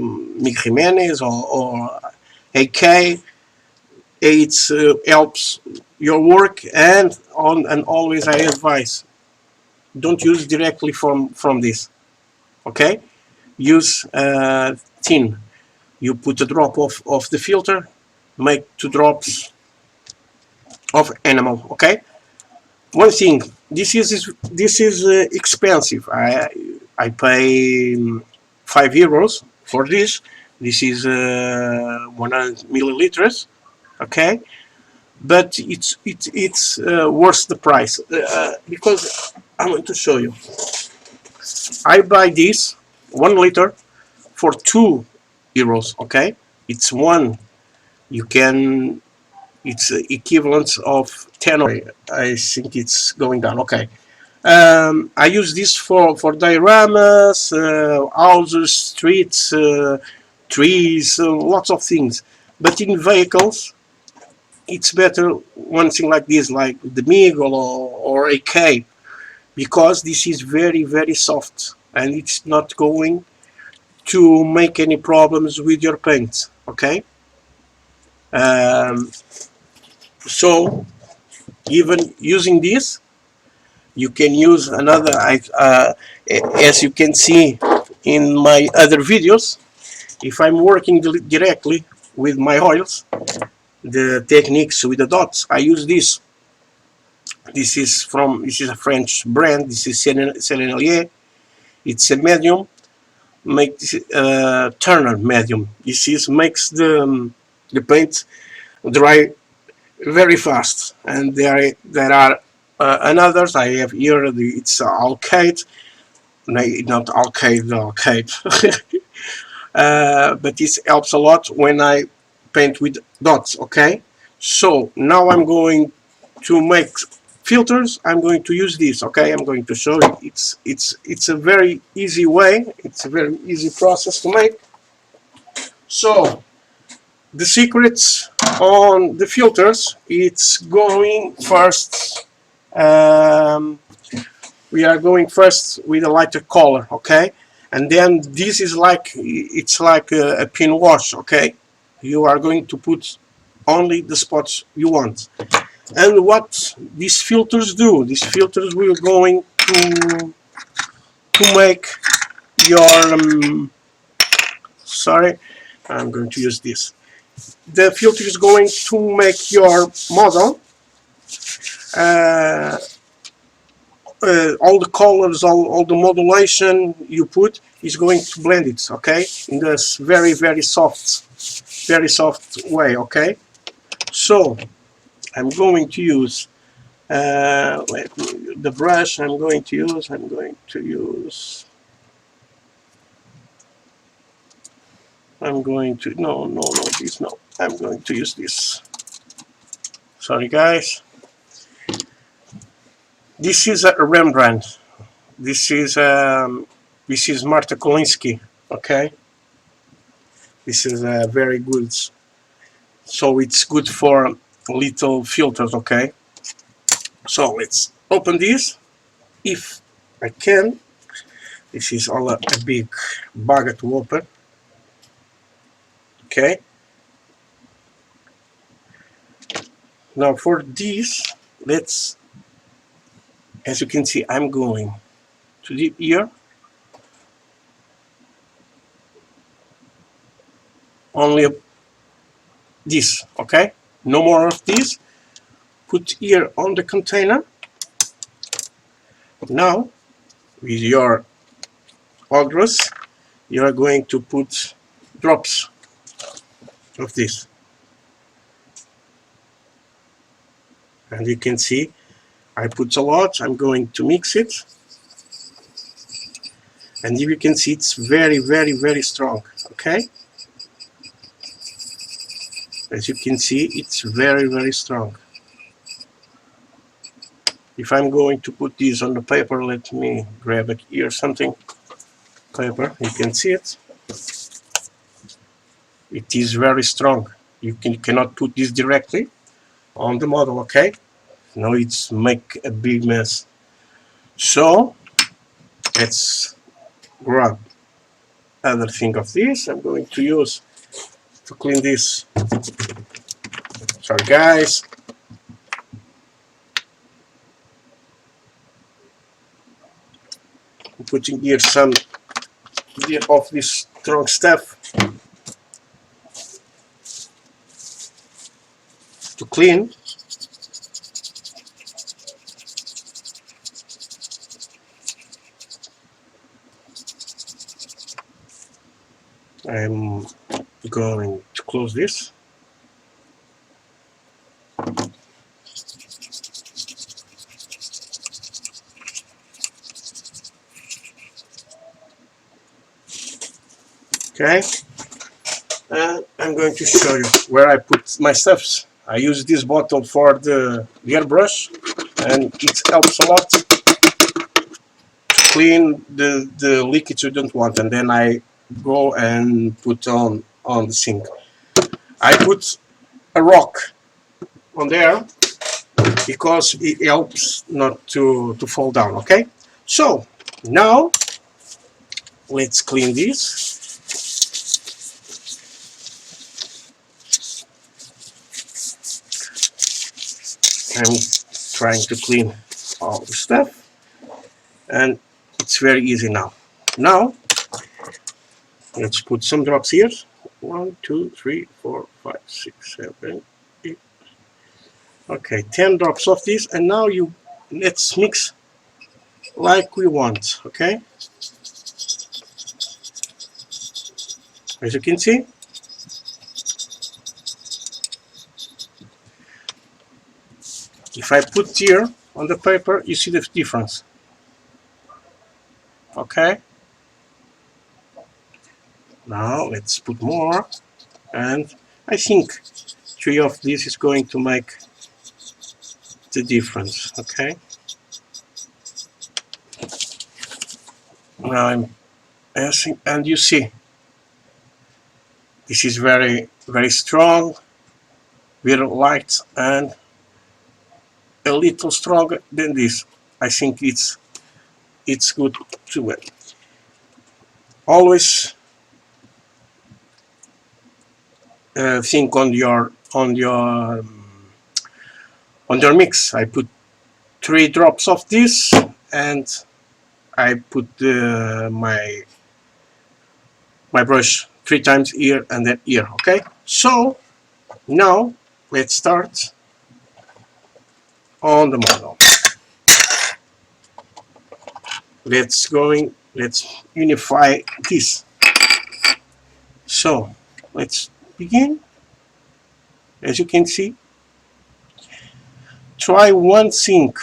Mig Jimenez or AK. It helps your work, and always I advise don't use directly from this. Okay, use thin. You put a drop of the filter, make 2 drops of animal. Okay. One thing, this is expensive. I pay €5 for this. This is 100 milliliters, okay, but it's worth the price because I want to show you. I buy this 1 liter for €2, okay. It's one. You can. It's equivalent of 10. I think it's going down. Okay. I use this for dioramas, houses, streets, trees, lots of things. But in vehicles, it's better one thing like this, like the MiG or AK, because this is very soft and it's not going to make any problems with your paint. Okay. Um, so even using this, you can use another, as you can see in my other videos, if I'm working directly with my oils, the techniques with the dots, I use this. This is a French brand. This is Serenelier. It's a medium, makes Turner medium. This makes the paint dry very fast, and there are others. I have here it's alkyd, not alkyd, but this helps a lot when I paint with dots. Okay, so now I'm going to make filters. I'm going to use this. Okay, I'm going to show you. It's a very easy way. It's a very easy process to make. So the secrets on the filters, it's going first, we are going first with a lighter color, okay, and then this is like, it's like a pin wash, okay. You are going to put only the spots you want. And what these filters do, these filters will going to make your sorry, I'm going to use this. The filter is going to make your model, uh, all the colors, all the modulation you put is going to blend it, okay, in this very soft way, okay. So I'm going to use the brush. I'm going to use no this, no, I'm going to use this. Sorry guys. This is a Rembrandt. This is Marta Kolinsky. Okay, this is very good. So it's good for little filters. Okay, so let's open this if I can. This is all a big bag to open. Okay, Now for this, let's, as you can see, I'm going to the ear, only this, okay? No more of this. Put here on the container. Now, with your augers, you are going to put drops of this. And you can see I put a lot. I'm going to mix it. And you can see it's very, very, very strong, okay? As you can see, it's very, very strong. If I'm going to put this on the paper, let me grab it here, something, paper, you can see it. It is very strong. Cannot put this directly on the model, okay? Now it's make a big mess. So let's grab other thing of this. I'm going to use to clean this. Sorry guys. I'm putting here some of this strong stuff to clean. I'm going to close this. Okay, and I'm going to show you where I put my stuffs. I use this bottle for the airbrush, and it helps a lot to clean the leakage you don't want, and then I go and put on the sink. I put a rock on there because it helps not to fall down, okay? So now let's clean this. I'm trying to clean all the stuff, and it's very easy now. Now let's put some drops here. 1, 2, 3, 4, 5, 6, 7, 8. Okay, 10 drops of this, and now let's mix like we want, okay? As you can see, if I put here on the paper, you see the difference, okay? Now let's put more, and I think 3 of this is going to make the difference, okay? Now I'm passing, and you see, this is very, very strong, very light, and a little stronger than this. I think it's good to it. Always think on your mix. I put 3 drops of this, and I put my brush 3 times here and then here. Okay. So now let's start on the model. Let's unify this. So let's begin. As you can see, try one thing.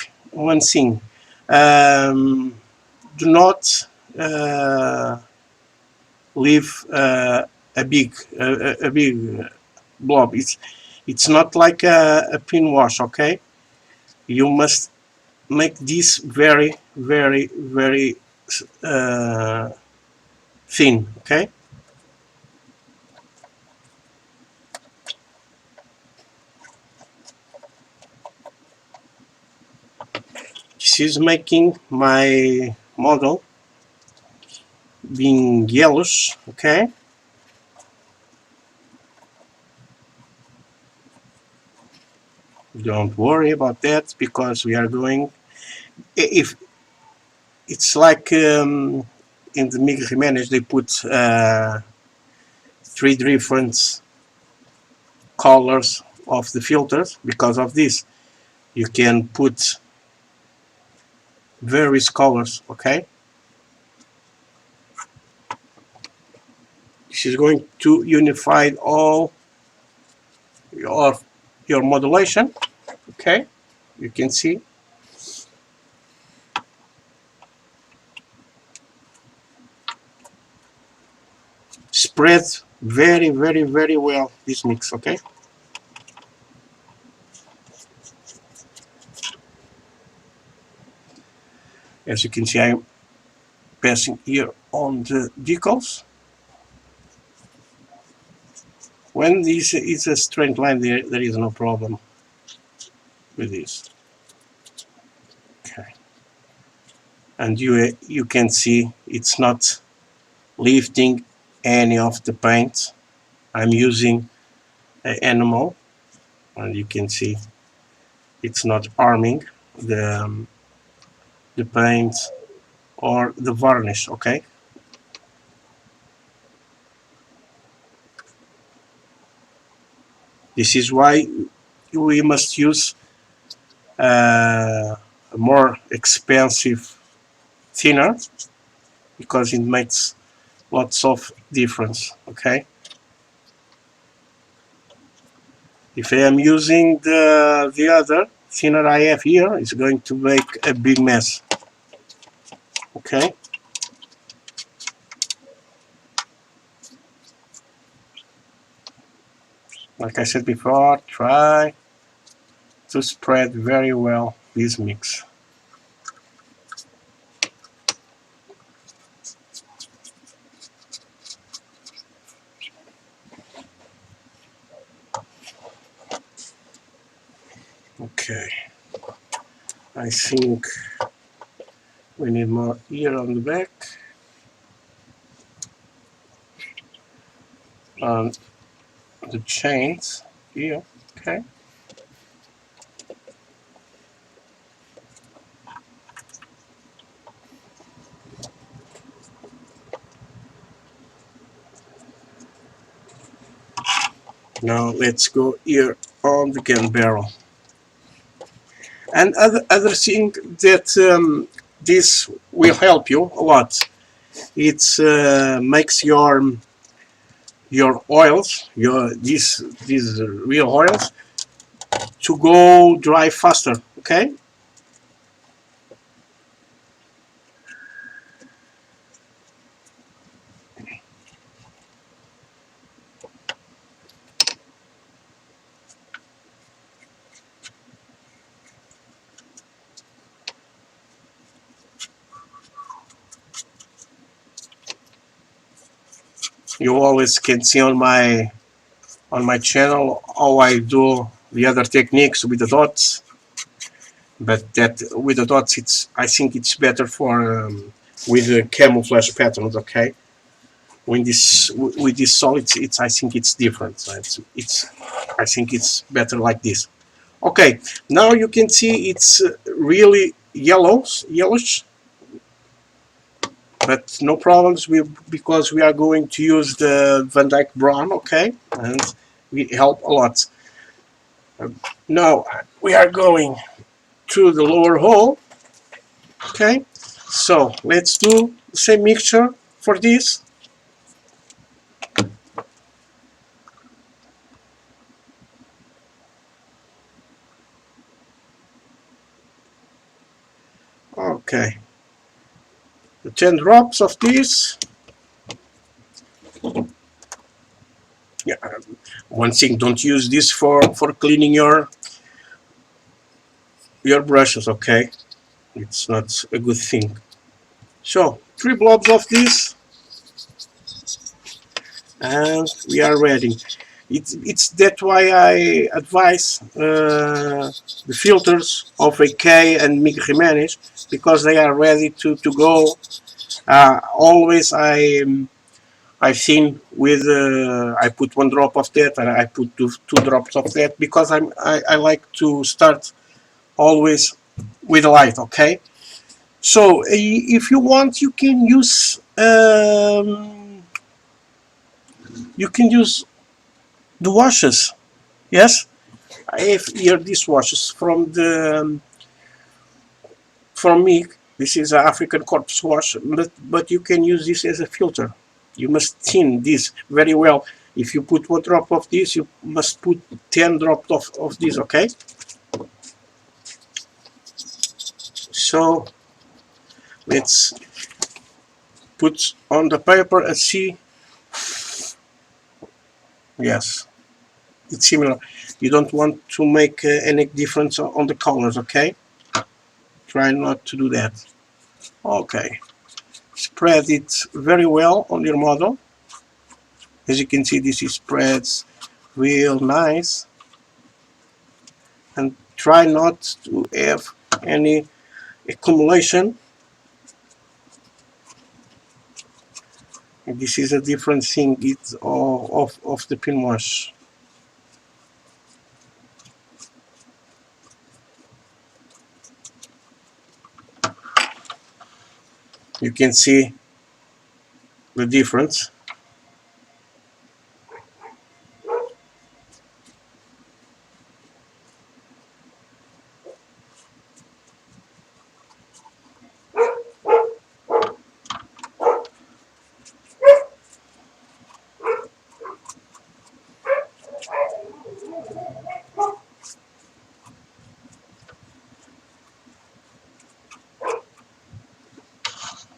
Do not leave a big blob. It's not like a pin wash. Okay, you must make this very, very, very thin. Okay. This is making my model being yellowish, okay? Don't worry about that because we are going. If it's like in the Miguel Jimenez, they put three different colors of the filters. Because of this, you can put various colors. Okay, this is going to unify all your modulation. Okay, you can see spread very well this mix. Okay, as you can see, I'm passing here on the decals. When this is a straight line, there is no problem with this. Okay, and you can see it's not lifting any of the paint. I'm using an animal, and you can see it's not harming the paint or the varnish. Okay, this is why we must use a more expensive thinner because it makes lots of difference. Okay, if I am using the other thinner I have here, it's going to make a big mess. Okay, like I said before, try to spread very well this mix. Okay, I think we need more here on the back. On the chains here. Okay. Now let's go here on the gun barrel. And other thing that this will help you a lot. It makes your oils, these real oils, to go dry faster. Okay. You always can see on my channel how I do the other techniques with the dots, but that with the dots, I think it's better for with the camouflage patterns. Okay, when this with this solids, I think it's different. So I think it's better like this. Okay, now you can see it's really yellowish, but no problems because we are going to use the Van Dyke brown. Okay, and we help a lot. Now we are going to the lower hole. Okay, so let's do the same mixture for this. Okay, the 10 drops of this. Yeah, one thing, don't use this for cleaning your brushes. Okay, it's not a good thing. So 3 blobs of this, and we are ready. It's that why I advise the filters of AK and Miguel Jimenez, because they are ready to go. Always I've seen with I put one drop of that and I put two drops of that because I like to start always with light. Okay, so if you want, you can use the washes. Yes, I have here these washes from me. This is an African corpse wash, but you can use this as a filter. You must thin this very well. If you put one drop of this, you must put 10 drops of this, okay? So let's put on the paper and see. Yes, it's similar. You don't want to make any difference on the colors, okay? Try not to do that. Okay, spread it very well on your model. As you can see, this is spreads real nice, and try not to have any accumulation. This is a different thing it's of the pin wash. You can see the difference.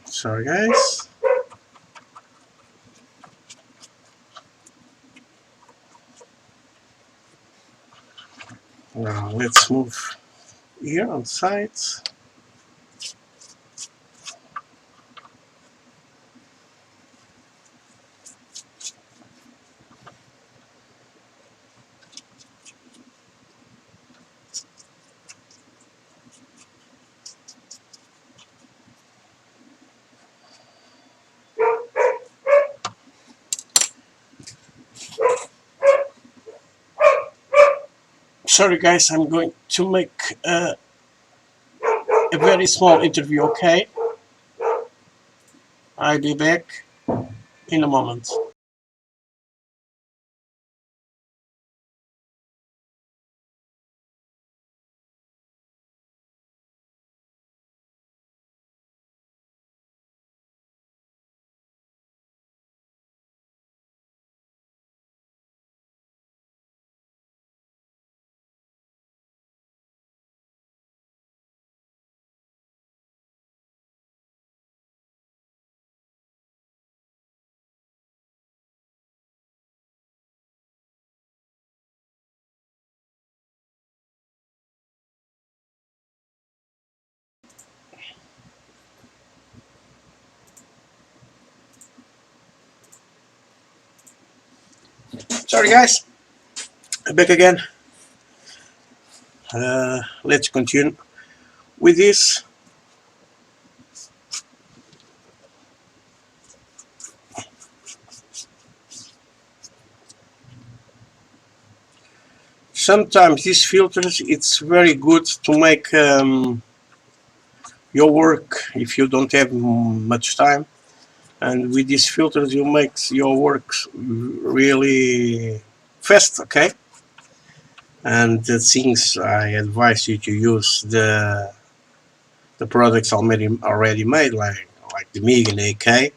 Sorry guys. Now let's move here on sides. Sorry guys, I'm going to make a very small interview, okay? I'll be back in a moment. Sorry guys, I'm back again. Let's continue with this. Sometimes these filters, it's very good to make your work if you don't have much time, and with these filters you make your work really fast, okay? And the things I advise you to use the products already made, like the MiG and AK.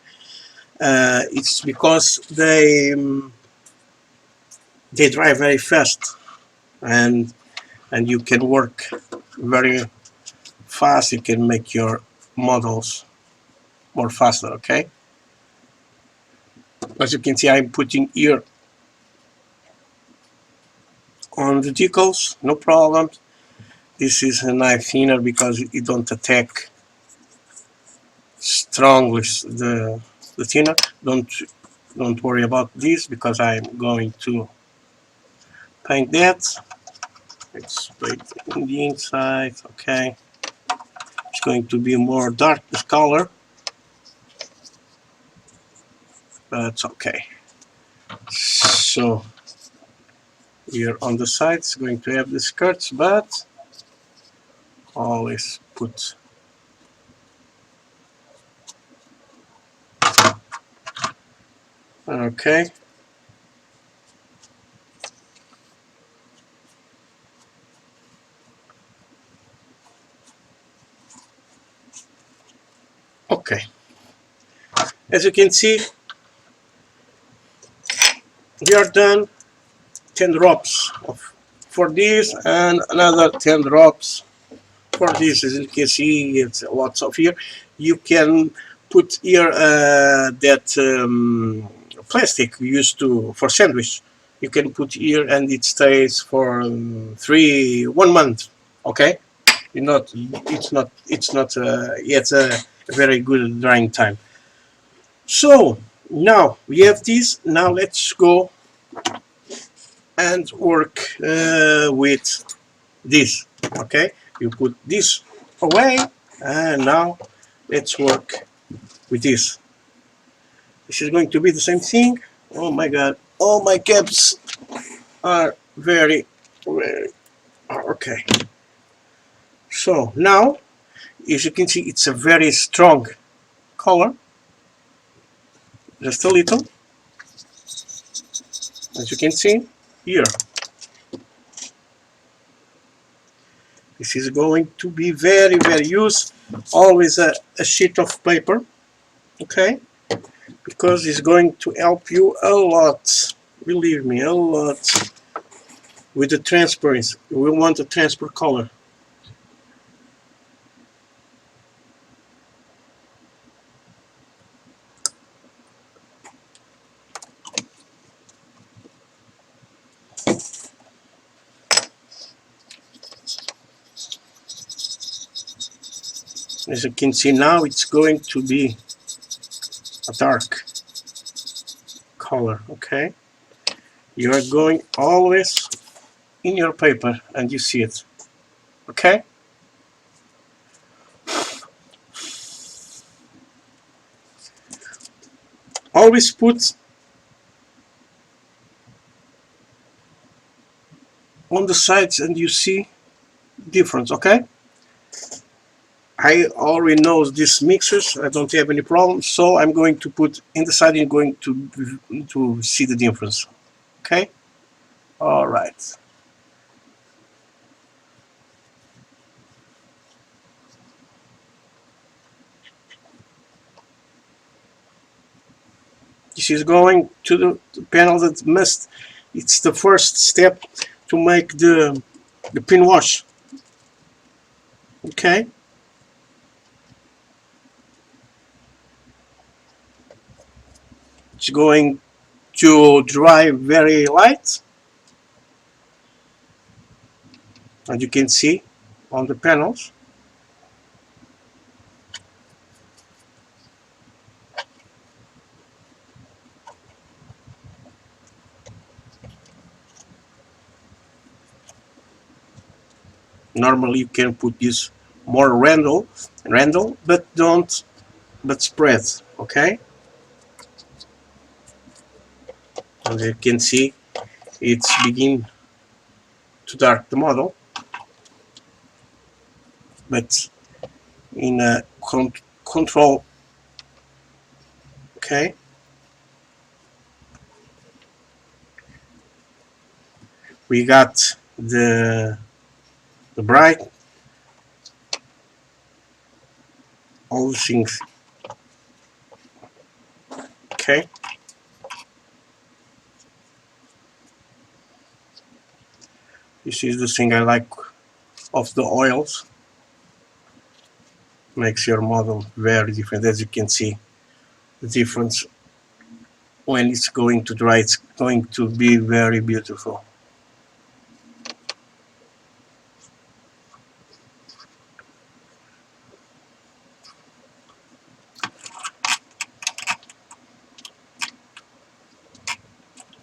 It's because they dry very fast, and you can work very fast. You can make your models more faster, okay? As you can see, I'm putting here on the decals, no problem. This is a knife thinner because it don't attack strongly the thinner. Don't worry about this because I'm going to paint that. Let's paint in the inside, okay? It's going to be more dark color. That's okay. So here on the side it's going to have the skirts, but always put okay. Okay, as you can see, we are done. 10 drops for this and another 10 drops for this. As you can see, it's lots of here. You can put here that plastic used to for sandwich. You can put here and it stays for 1 month. Okay, it's not yet a very good drying time. So now we have this. Now let's go and work with this. Okay, you put this away, and now let's work with this. This is going to be the same thing. Oh my god, all my caps are very okay. So now, as you can see, it's a very strong color, just a little, as you can see here. This is going to be very used. Always a sheet of paper, okay, because it's going to help you a lot. Believe me, a lot with the transparency. We want a transparent color. As you can see now, it's going to be a dark color, okay? You are going always in your paper and you see it, okay? Always put on the sides and you see difference, okay? I already know these mixers, I don't have any problem, so I'm going to put in the side, you're going to see the difference, okay? All right. This is going to the panel that must, it's the first step to make the pin wash, okay? It's going to dry very light, as you can see on the panels. Normally you can put this more random, but spread, okay? As you can see, it's begin to dark the model, but in a control, okay? We got the bright, all the things, okay? This is the thing I like of the oils. Makes your model very different. As you can see, the difference when it's going to dry, it's going to be very beautiful.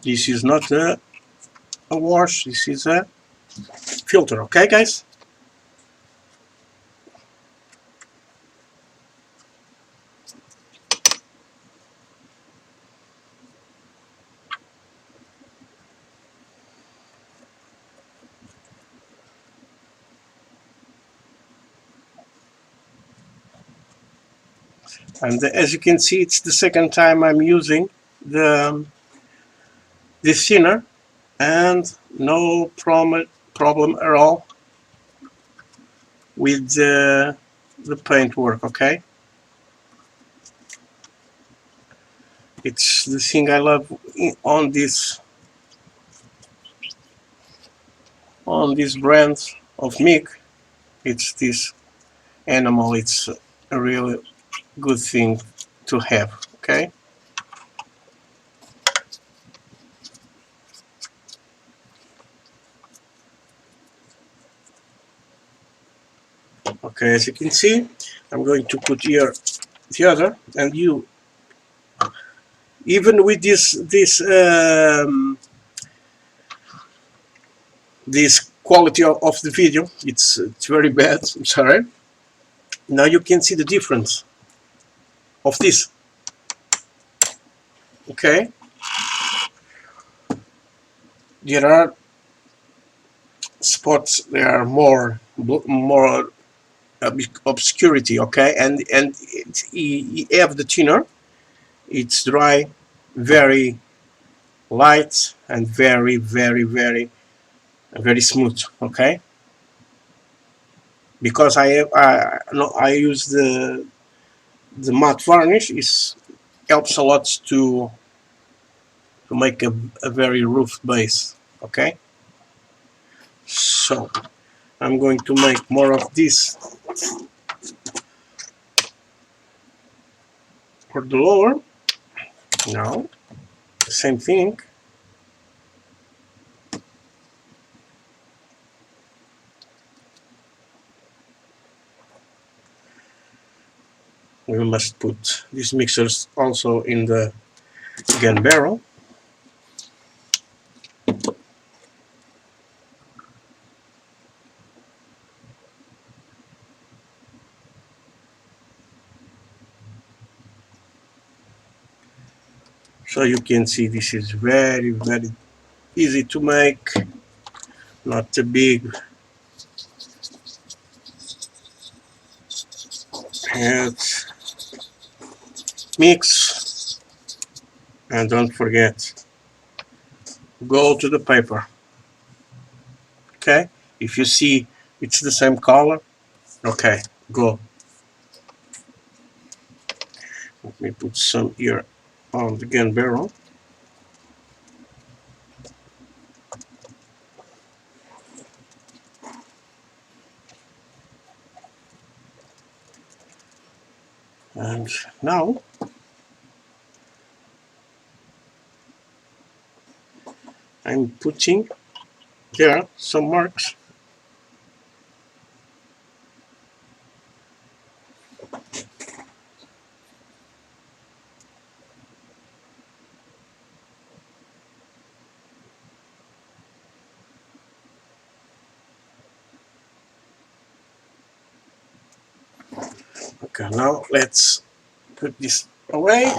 This is not a wash, this is a filter, okay guys? And as you can see, it's the second time I'm using the thinner, and no problem at all with the paint work. Okay, it's the thing I love on this brand of MIG. It's this animal. It's a really good thing to have. Okay, okay, as you can see, I'm going to put here the other, and you, even with this quality of the video, it's very bad. I'm sorry. Now you can see the difference of this. Okay, there are spots, there are more obscurity. Okay, and you have the thinner. It's dry, very light, and very smooth. Okay, because no, I use the matte varnish. Is helps a lot to make a very rough base. Okay, so I'm going to make more of this for the lower. Now same thing. We must put these mixers also in the gun barrel. So you can see this is very easy to make, not a big mix. And don't forget, go to the paper. Okay, if you see it's the same color, okay, go. Let me put some here on the gun barrel. And now I'm putting there some marks. Okay, now let's put this away.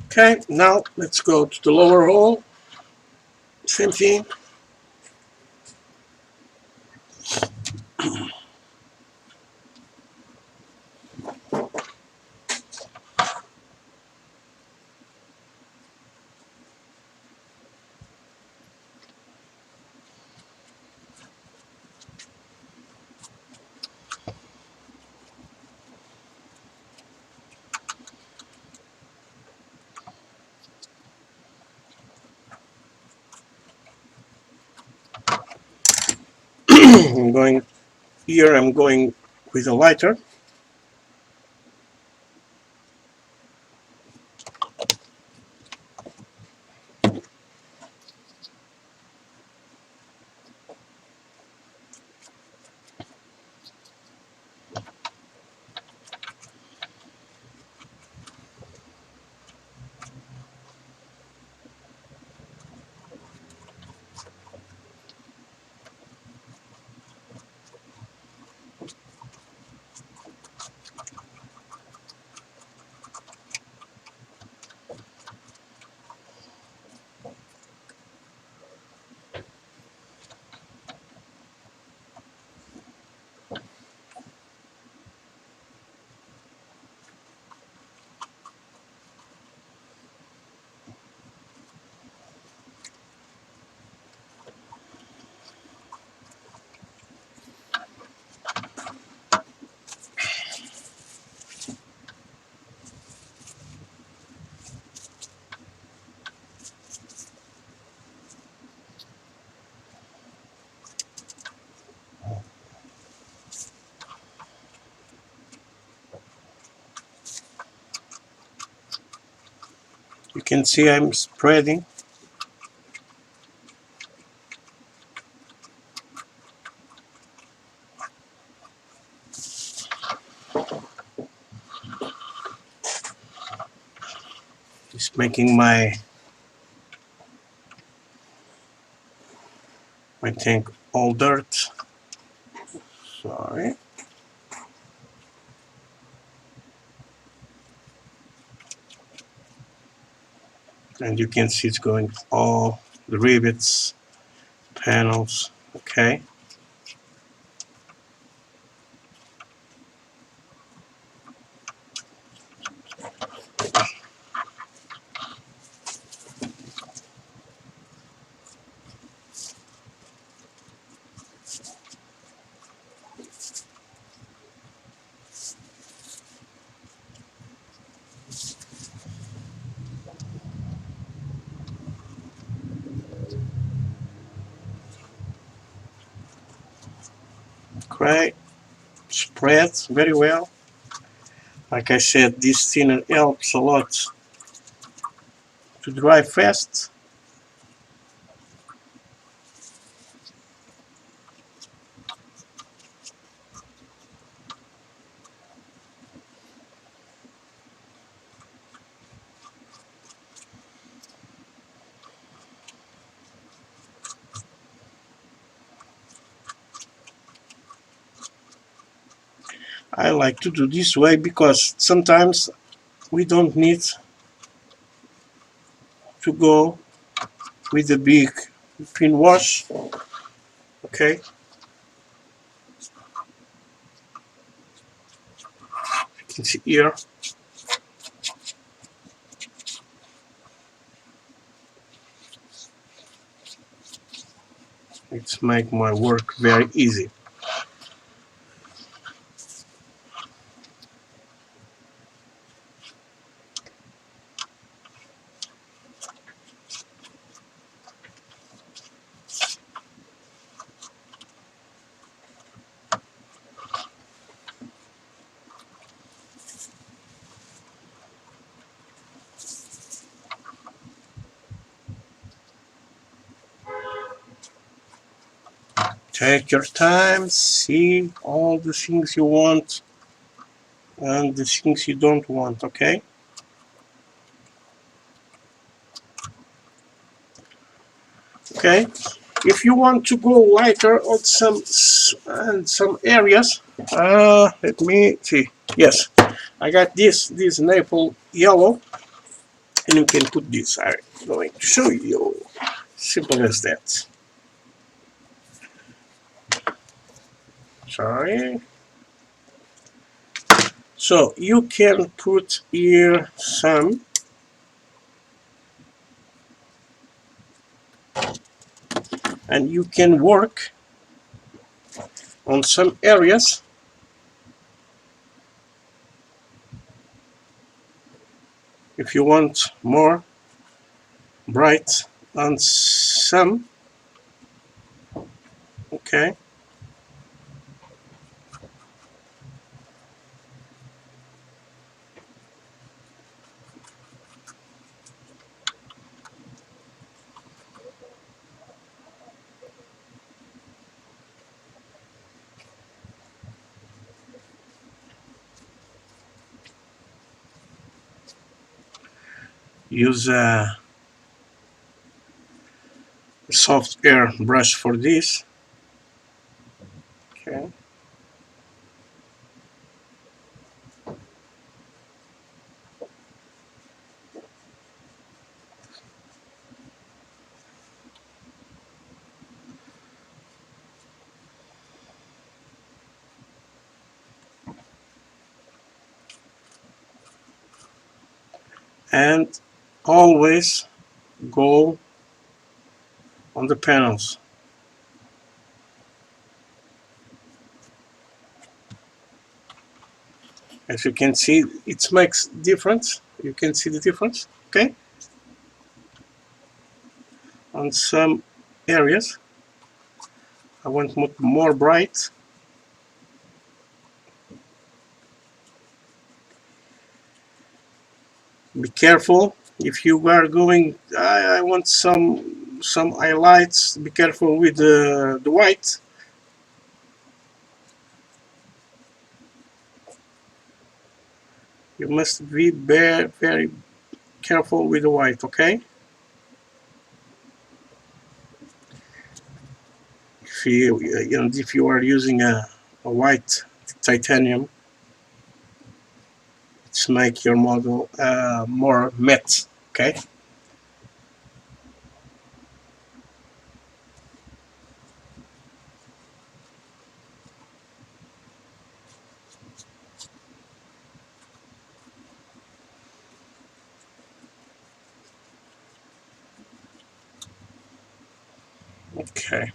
Okay, now let's go to the lower hole. Same thing. I'm going here. I'm going with a lighter. can see I'm spreading. Just making my thing all dirt. Sorry. And you can see it's going all the rivets, panels. Okay. Great. Spreads very well. Like I said, this thinner helps a lot to dry fast. I like to do this way because sometimes we don't need to go with the big pin wash. Okay. You can see here. It's make my work very easy. Take your time, see all the things you want and the things you don't want, okay? Okay. If you want to go lighter on some areas, let me see. Yes, I got this maple yellow, and you can put this. I'm going to show you. Simple as that. Sorry. So you can put here some, and you can work on some areas. If you want more bright on some, okay. Use a soft air brush for this. Okay. And always go on the panels. As you can see, it makes difference. You can see the difference, okay? On some areas, I want more bright. Be careful If you are going, I want some highlights, be careful with the white. You must be very, very careful with the white, okay? If you are using a white titanium, it's make your model more matte, okay? Okay.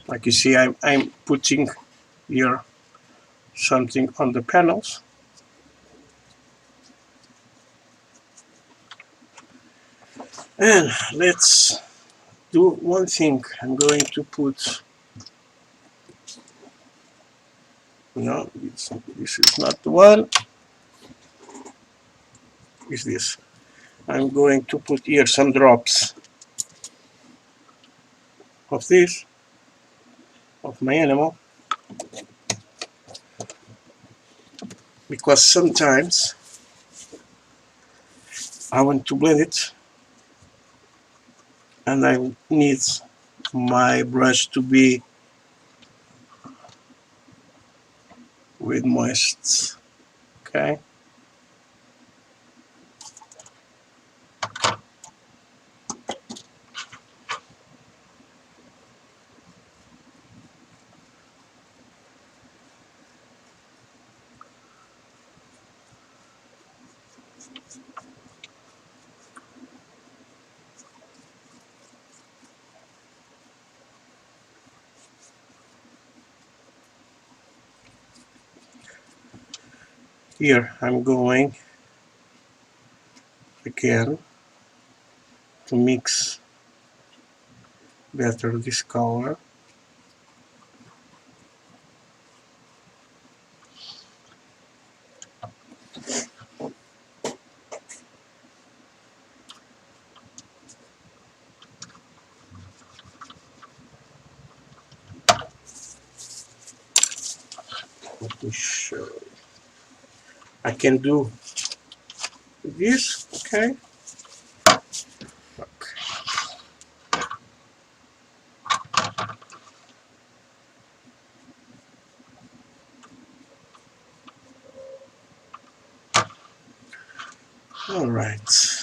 Like you see, I'm putting here something on the panels. And let's do one thing. I'm going to put, no, this is not the one. Is this? I'm going to put here some drops of this, of my animal, because sometimes I want to blend it and I need my brush to be with moist. Okay. Here I'm going again to mix better this color. Let me show you. I can do this, okay? All right.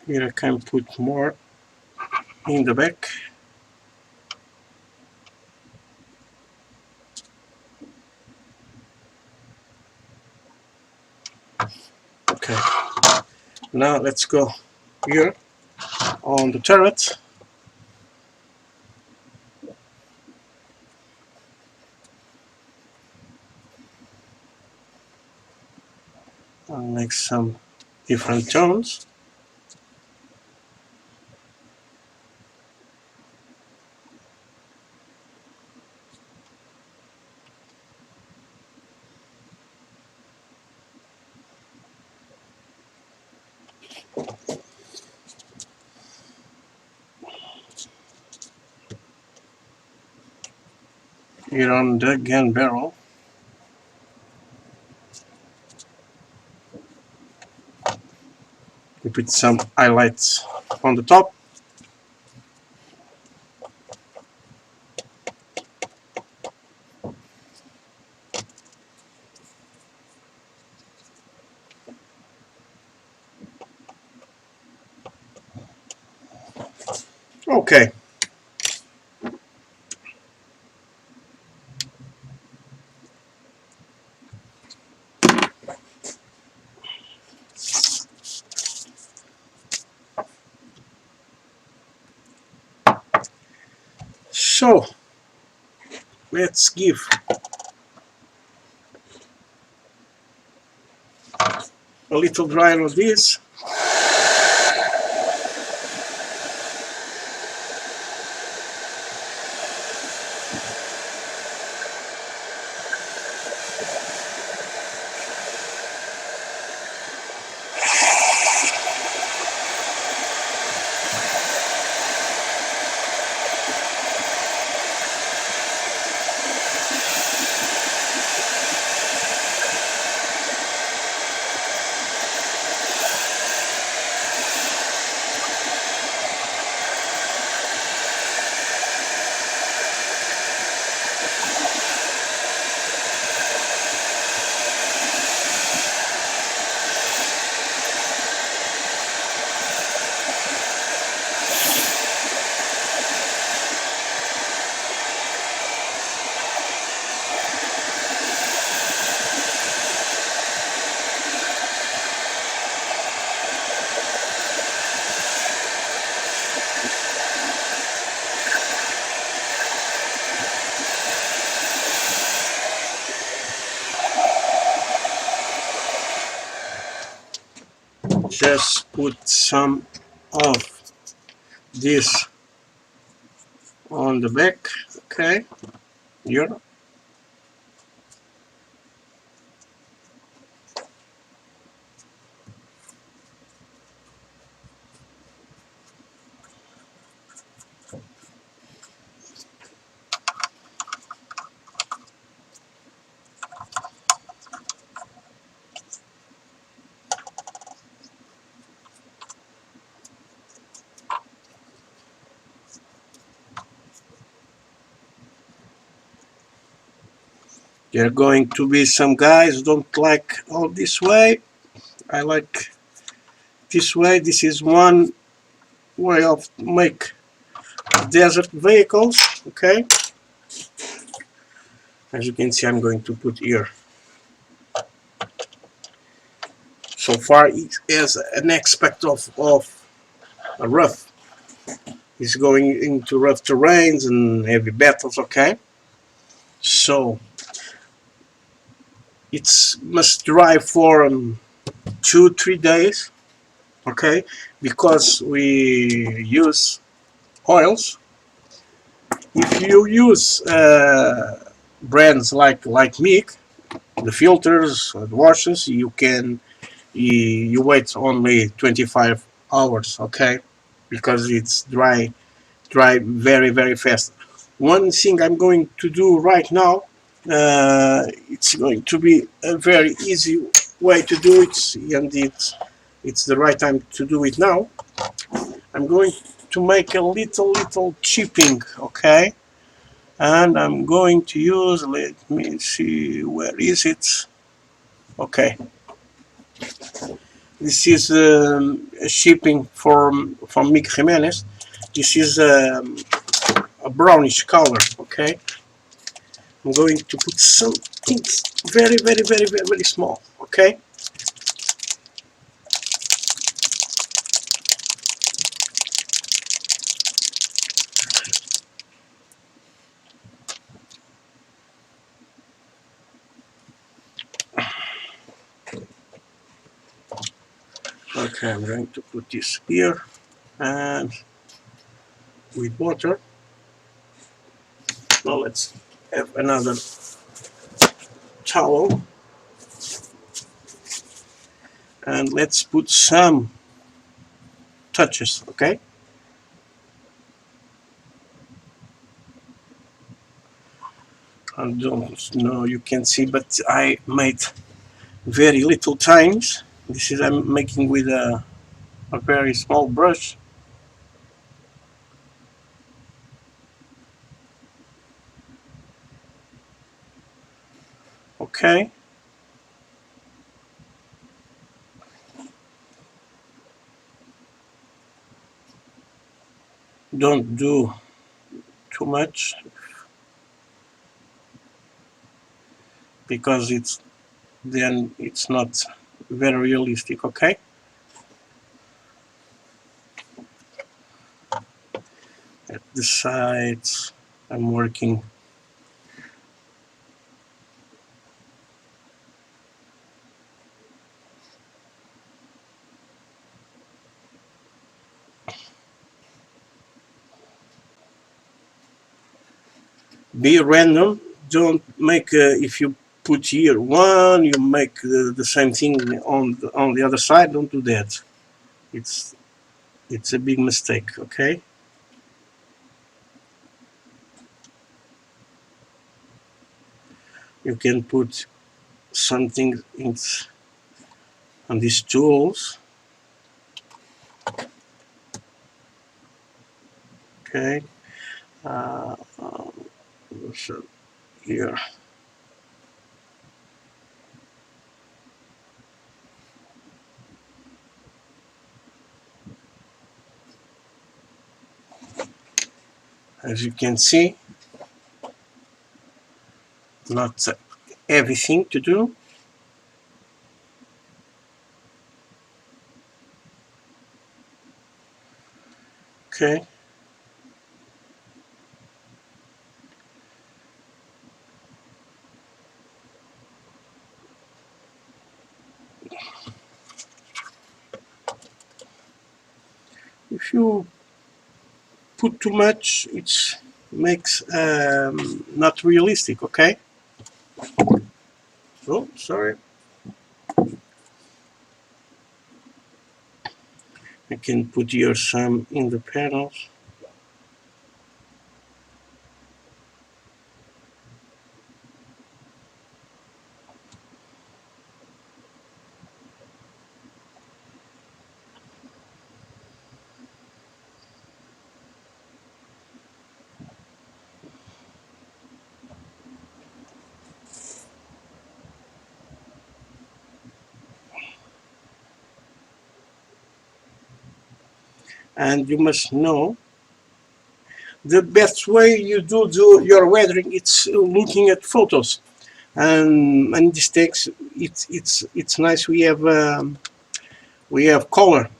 Here I can put more in the back. Okay. Now let's go here on the turret. I'll make some different tones. Here on the gun barrel. We put some highlights on the top. Okay. So let's give a little dryer of this. Just put some of this on the back, okay, here. There are going to be some guys don't like all this way. I like this way. This is one way of make desert vehicles, okay. As you can see, I'm going to put here. So far it has an aspect of a rough. It's going into rough terrains and heavy battles, okay. So it must drive for 2-3 days, okay, because we use oils. If you use brands like Mic, the filters, the washes, you wait only 25 hours, okay, because it's dry very fast. One thing I'm going to do right now, it's going to be a very easy way to do it, and it's the right time to do it now. I'm going to make a little chipping, okay, and I'm going to use, let me see, where is it, okay, this is a shipping from Mick Jimenez. This is a brownish color, okay. I'm going to put some things very small, okay. Okay, I'm going to put this here and with water. Now let's have another towel and let's put some touches, okay. I don't know you can see, but I made very little times. This is I'm making with a very small brush. Okay, don't do too much because it's not very realistic, okay. At the sides I'm working Be random. Don't make if you put here one, you make the same thing on the other side. Don't do that. It's it's a big mistake. Okay. You can put something on these tools. Okay. Uh, so here. As you can see, not everything to do. Okay. If you put too much, it makes not realistic. Okay. Oh, sorry. I can put here some in the panels. And you must know the best way you do your weathering. It's looking at photos, and this takes it's nice. We have color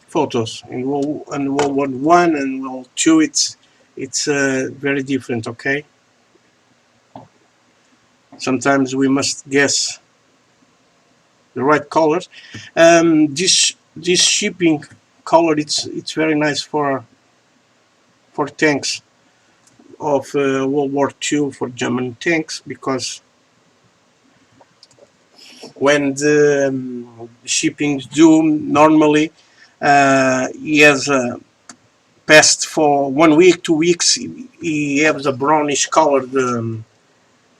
photos in World War One and World War Two. It's very different. Okay, sometimes we must guess the right colors. This shipping color, it's very nice for tanks of World War II, for German tanks, because when the shipping do normally he has passed for 1 week, 2 weeks, he has a brownish color,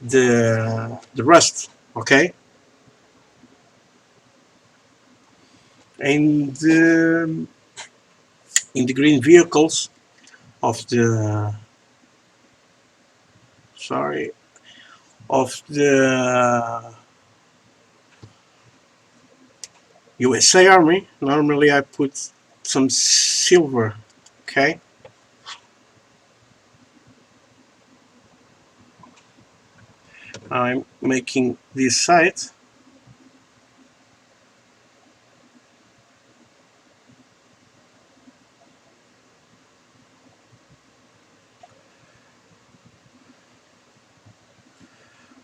the rust. Okay, and in the green vehicles of the sorry of the USA Army, normally I put some silver. Okay, I'm making this site.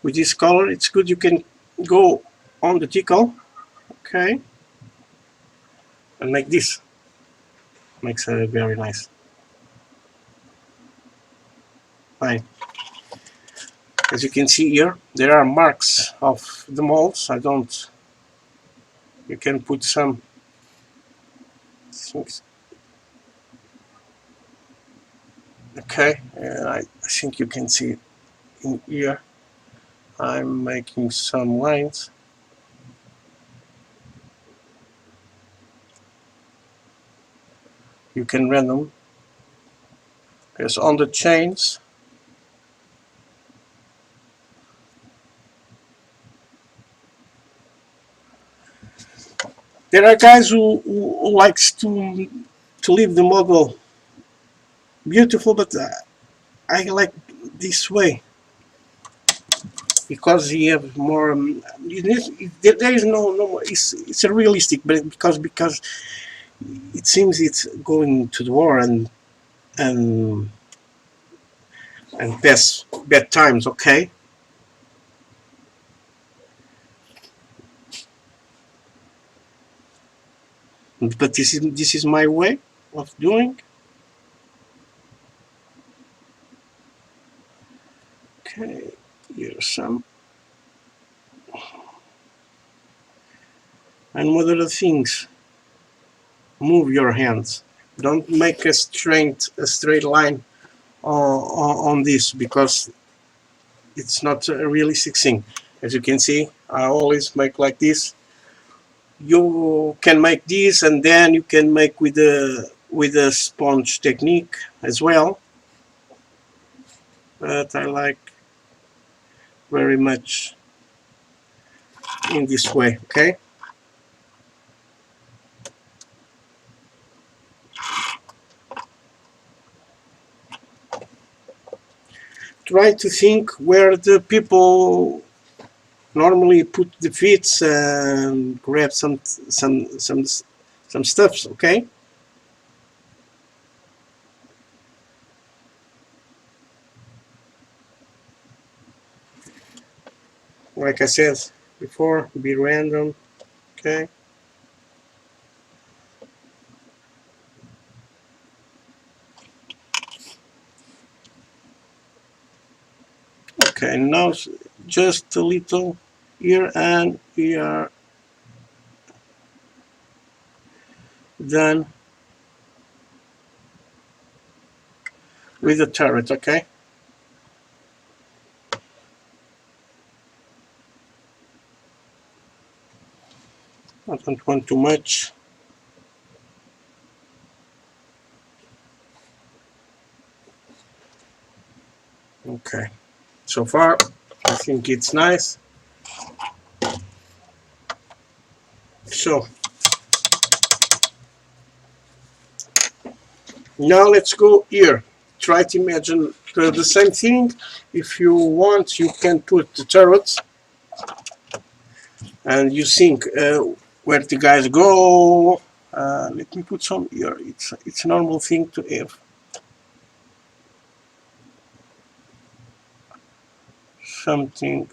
With this color, it's good. You can go on the decal, okay, and make this. Makes it very nice. Fine. As you can see here, there are marks of the molds. I don't. You can put some things. Okay, I think you can see in here. I'm making some lines. You can run them. Because on the chains, there are guys who likes to leave the model beautiful, but I like this way because you have more. There is no more. It's a realistic, but because it seems it's going to the war and and bad times. Okay, but this is my way of doing. Okay, here's some. And what are the things? Move your hands. Don't make a straight line on this, because it's not a realistic thing. As you can see, I always make like this. You can make this, and then you can make with a sponge technique as well. But I like very much in this way. Okay. Try to think where the people normally put the feet and grab some stuffs. Okay. Like I said before, be random. Okay. Okay. Now just a little here, and we are done with the turret. Okay. I don't want too much. Okay. So far, I think it's nice. So now let's go here. Try to imagine the same thing. If you want, you can put the turrets, and you think where the guys go. Let me put some here. It's a normal thing to have something.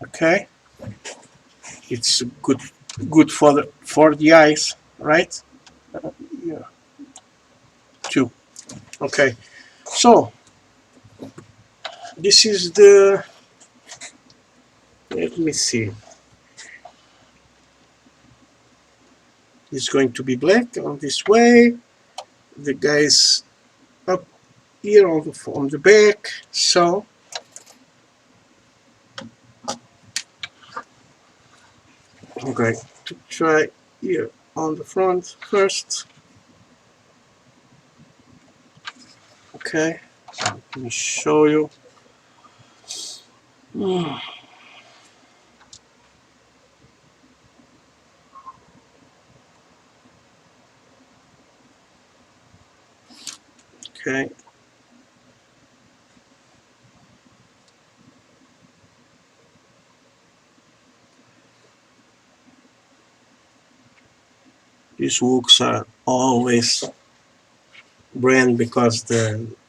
Okay, it's good for the eyes, right? Yeah, too. Okay, so this is the. Let me see. It's going to be black on this way. The guys up here on the back. So I'm going to try here on the front first. Okay, let me show you. Okay, these hooks are always brand because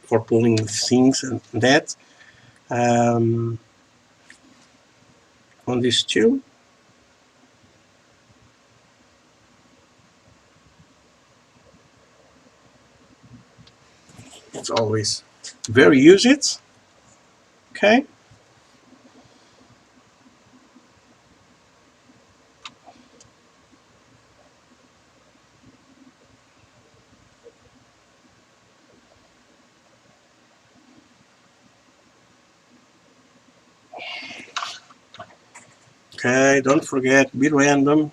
for pulling things and that. Um, on this tube, it's always very use it. Okay. Okay, don't forget, be random.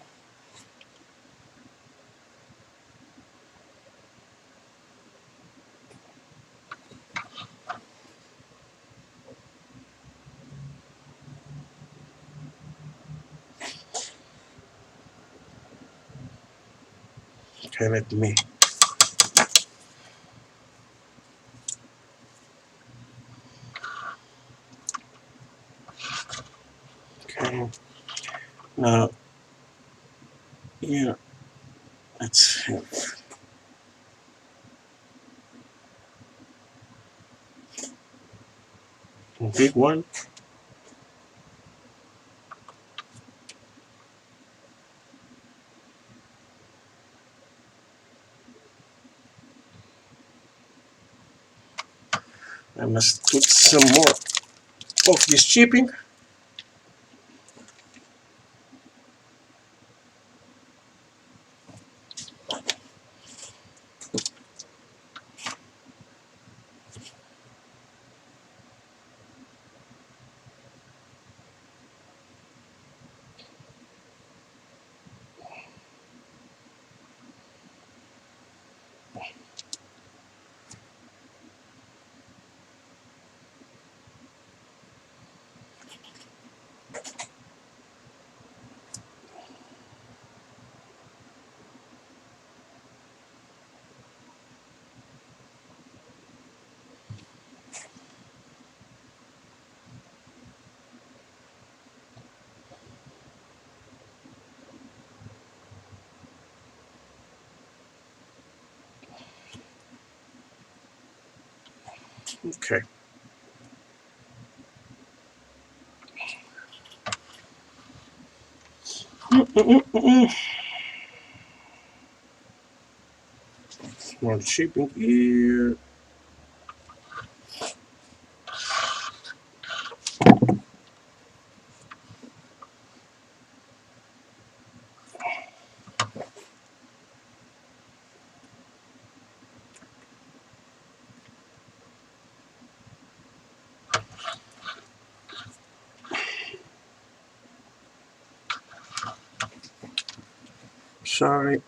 Okay, let me. Okay, now here, let's have a big one. I must put some more of this shipping. Okay. More shipping here. Sorry.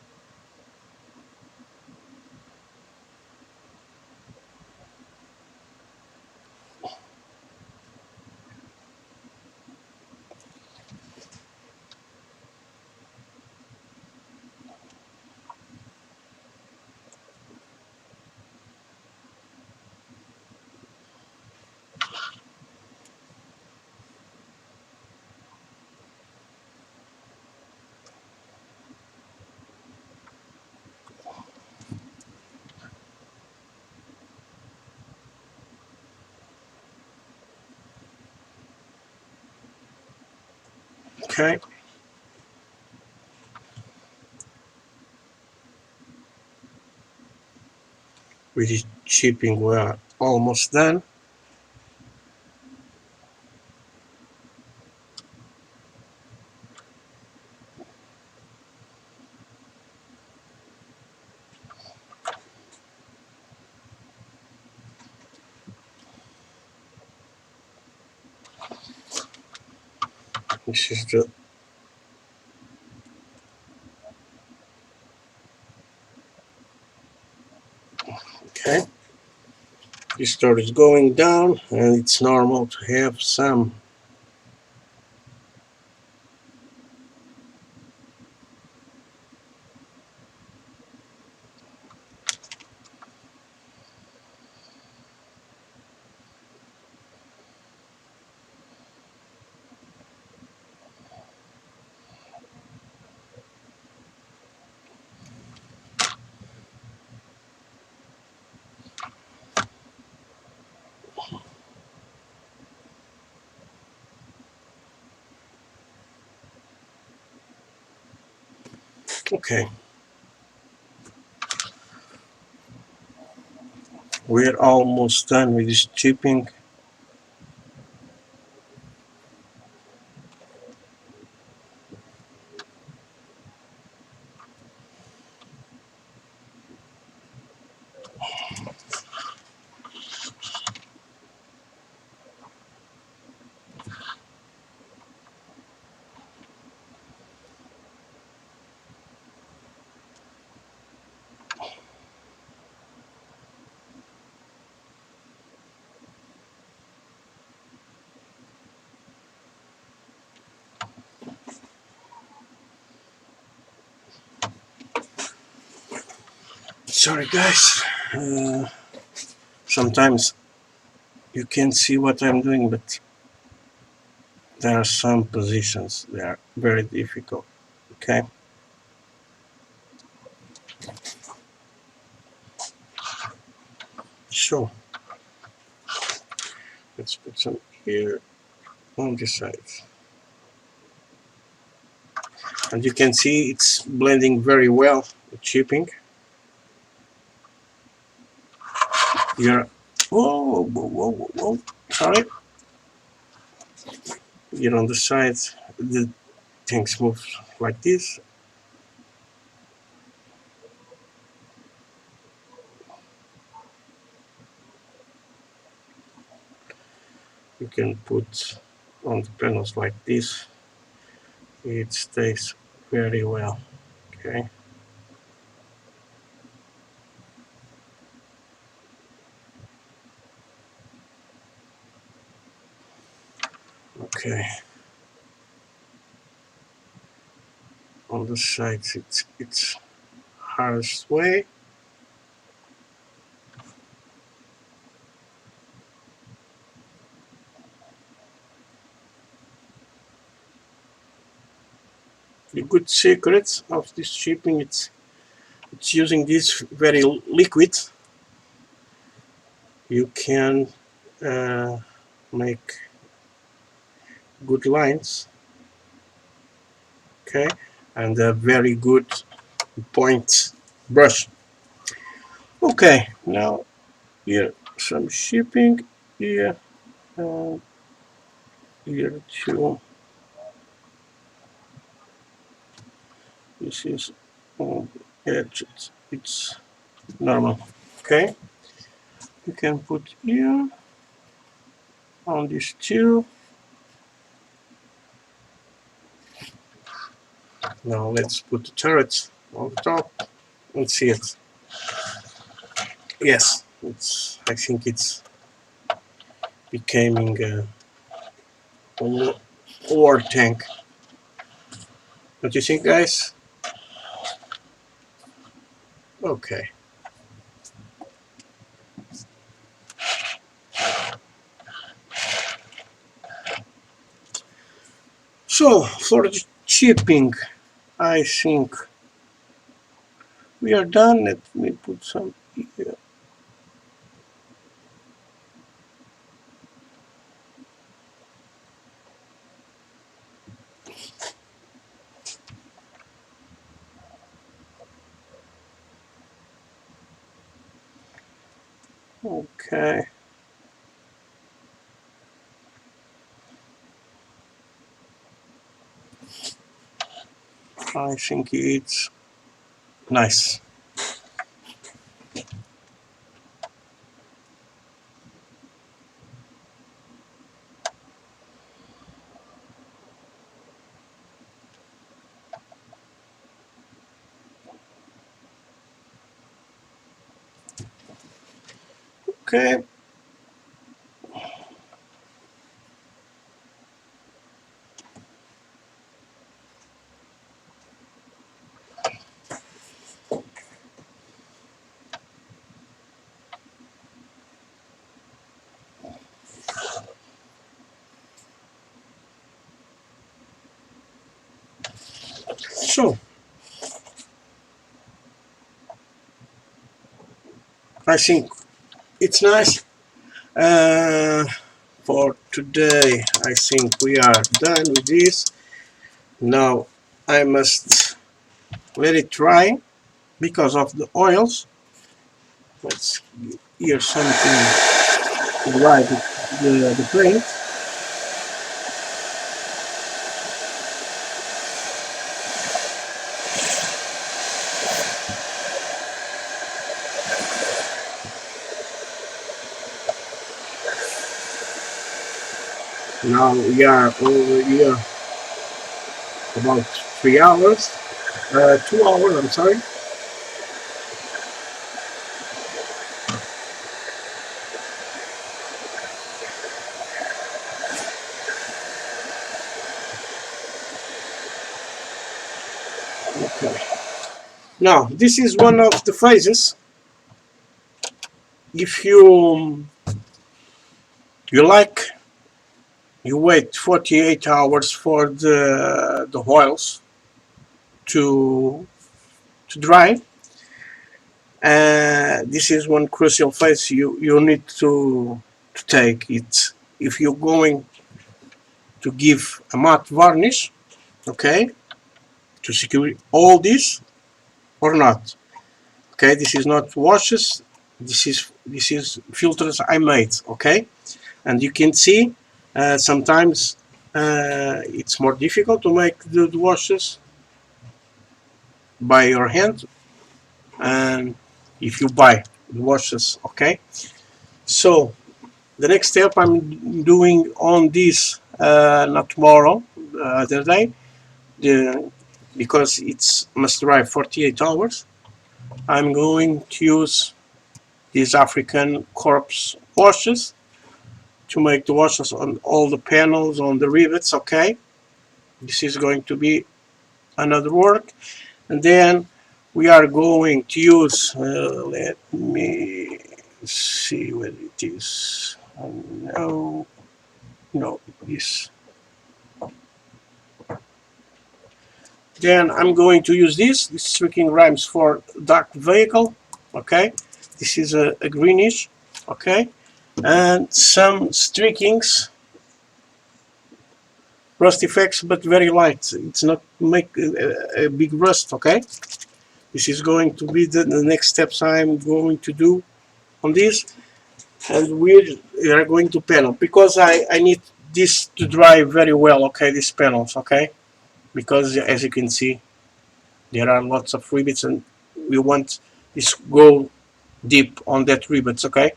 Okay. With the shipping, we're almost done. This is the okay. The store is going down, and it's normal to have some. Okay, we're almost done with this shipping. Sorry, guys. Sometimes you can't see what I'm doing, but there are some positions that are very difficult. Okay. So let's put some here on this side. And you can see it's blending very well with shipping. You're whoa, whoa, whoa, whoa, whoa. Sorry. Here on the side, the things move like this. You can put on the panels like this. It stays very well. Okay. Okay. On the sides, it's hardest way. The good secret of this shipping, it's using this very liquid. You can uh, make good lines, okay, and a very good point brush. Okay, now here some shipping here, uh, here too. This is on the edge. It's normal. Okay, you can put here on this too. Now let's put the turret on the top and see it. Yes, it's. I think it's becoming a war tank. What do you think, guys? Okay. So for the shipping, I think we are done. Let me put some here. Okay. I think it's nice. Okay. So I think it's nice. Uh, for today, I think we are done with this. Now I must let it dry because of the oils. Let's hear something to dry the paint. Now we are over here about 3 hours, 2 hours, I'm sorry. Okay. Now this is one of the phases. If you like, you wait 48 hours for the oils to dry. This is one crucial phase you need to take it if you're going to give a matte varnish, okay, to secure all this or not. Okay, this is not washes. This is filters I made. Okay, and you can see Sometimes it's more difficult to make the washes by your hand, and if you buy the washes, okay. So the next step I'm doing on this, not tomorrow, the other day, because it's must dry 48 hours. I'm going to use these African corpse washes to make the washes on all the panels, on the rivets, okay. This is going to be another work. And then we are going to use, let me see where it is. No, no, this. Then I'm going to use this streaking rhymes for dark vehicle, okay. This is a greenish, okay, and some streakings, rust effects, but very light. It's not make a big rust, okay. This is going to be the next steps I'm going to do on this, and we are going to panel because I need this to dry very well, okay, these panels, okay, because as you can see there are lots of rivets and we want this go deep on that rivets, okay.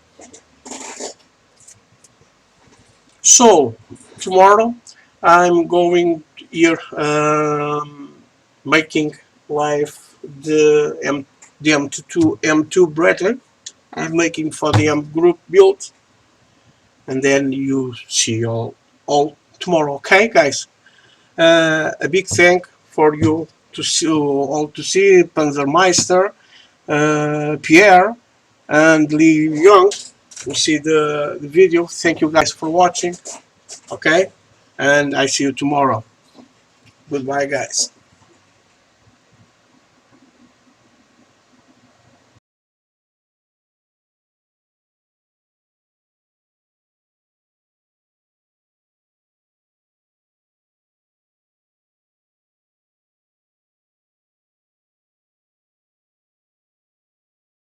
So tomorrow I'm going here making live the M2 Bradley. I'm making for the M group build, and then you see all tomorrow. Okay, guys. A big thank for you to see all to see Panzermeister, Pierre, and Lee Young to see the video. Thank you guys for watching. Okay, and I see you tomorrow. Goodbye, guys.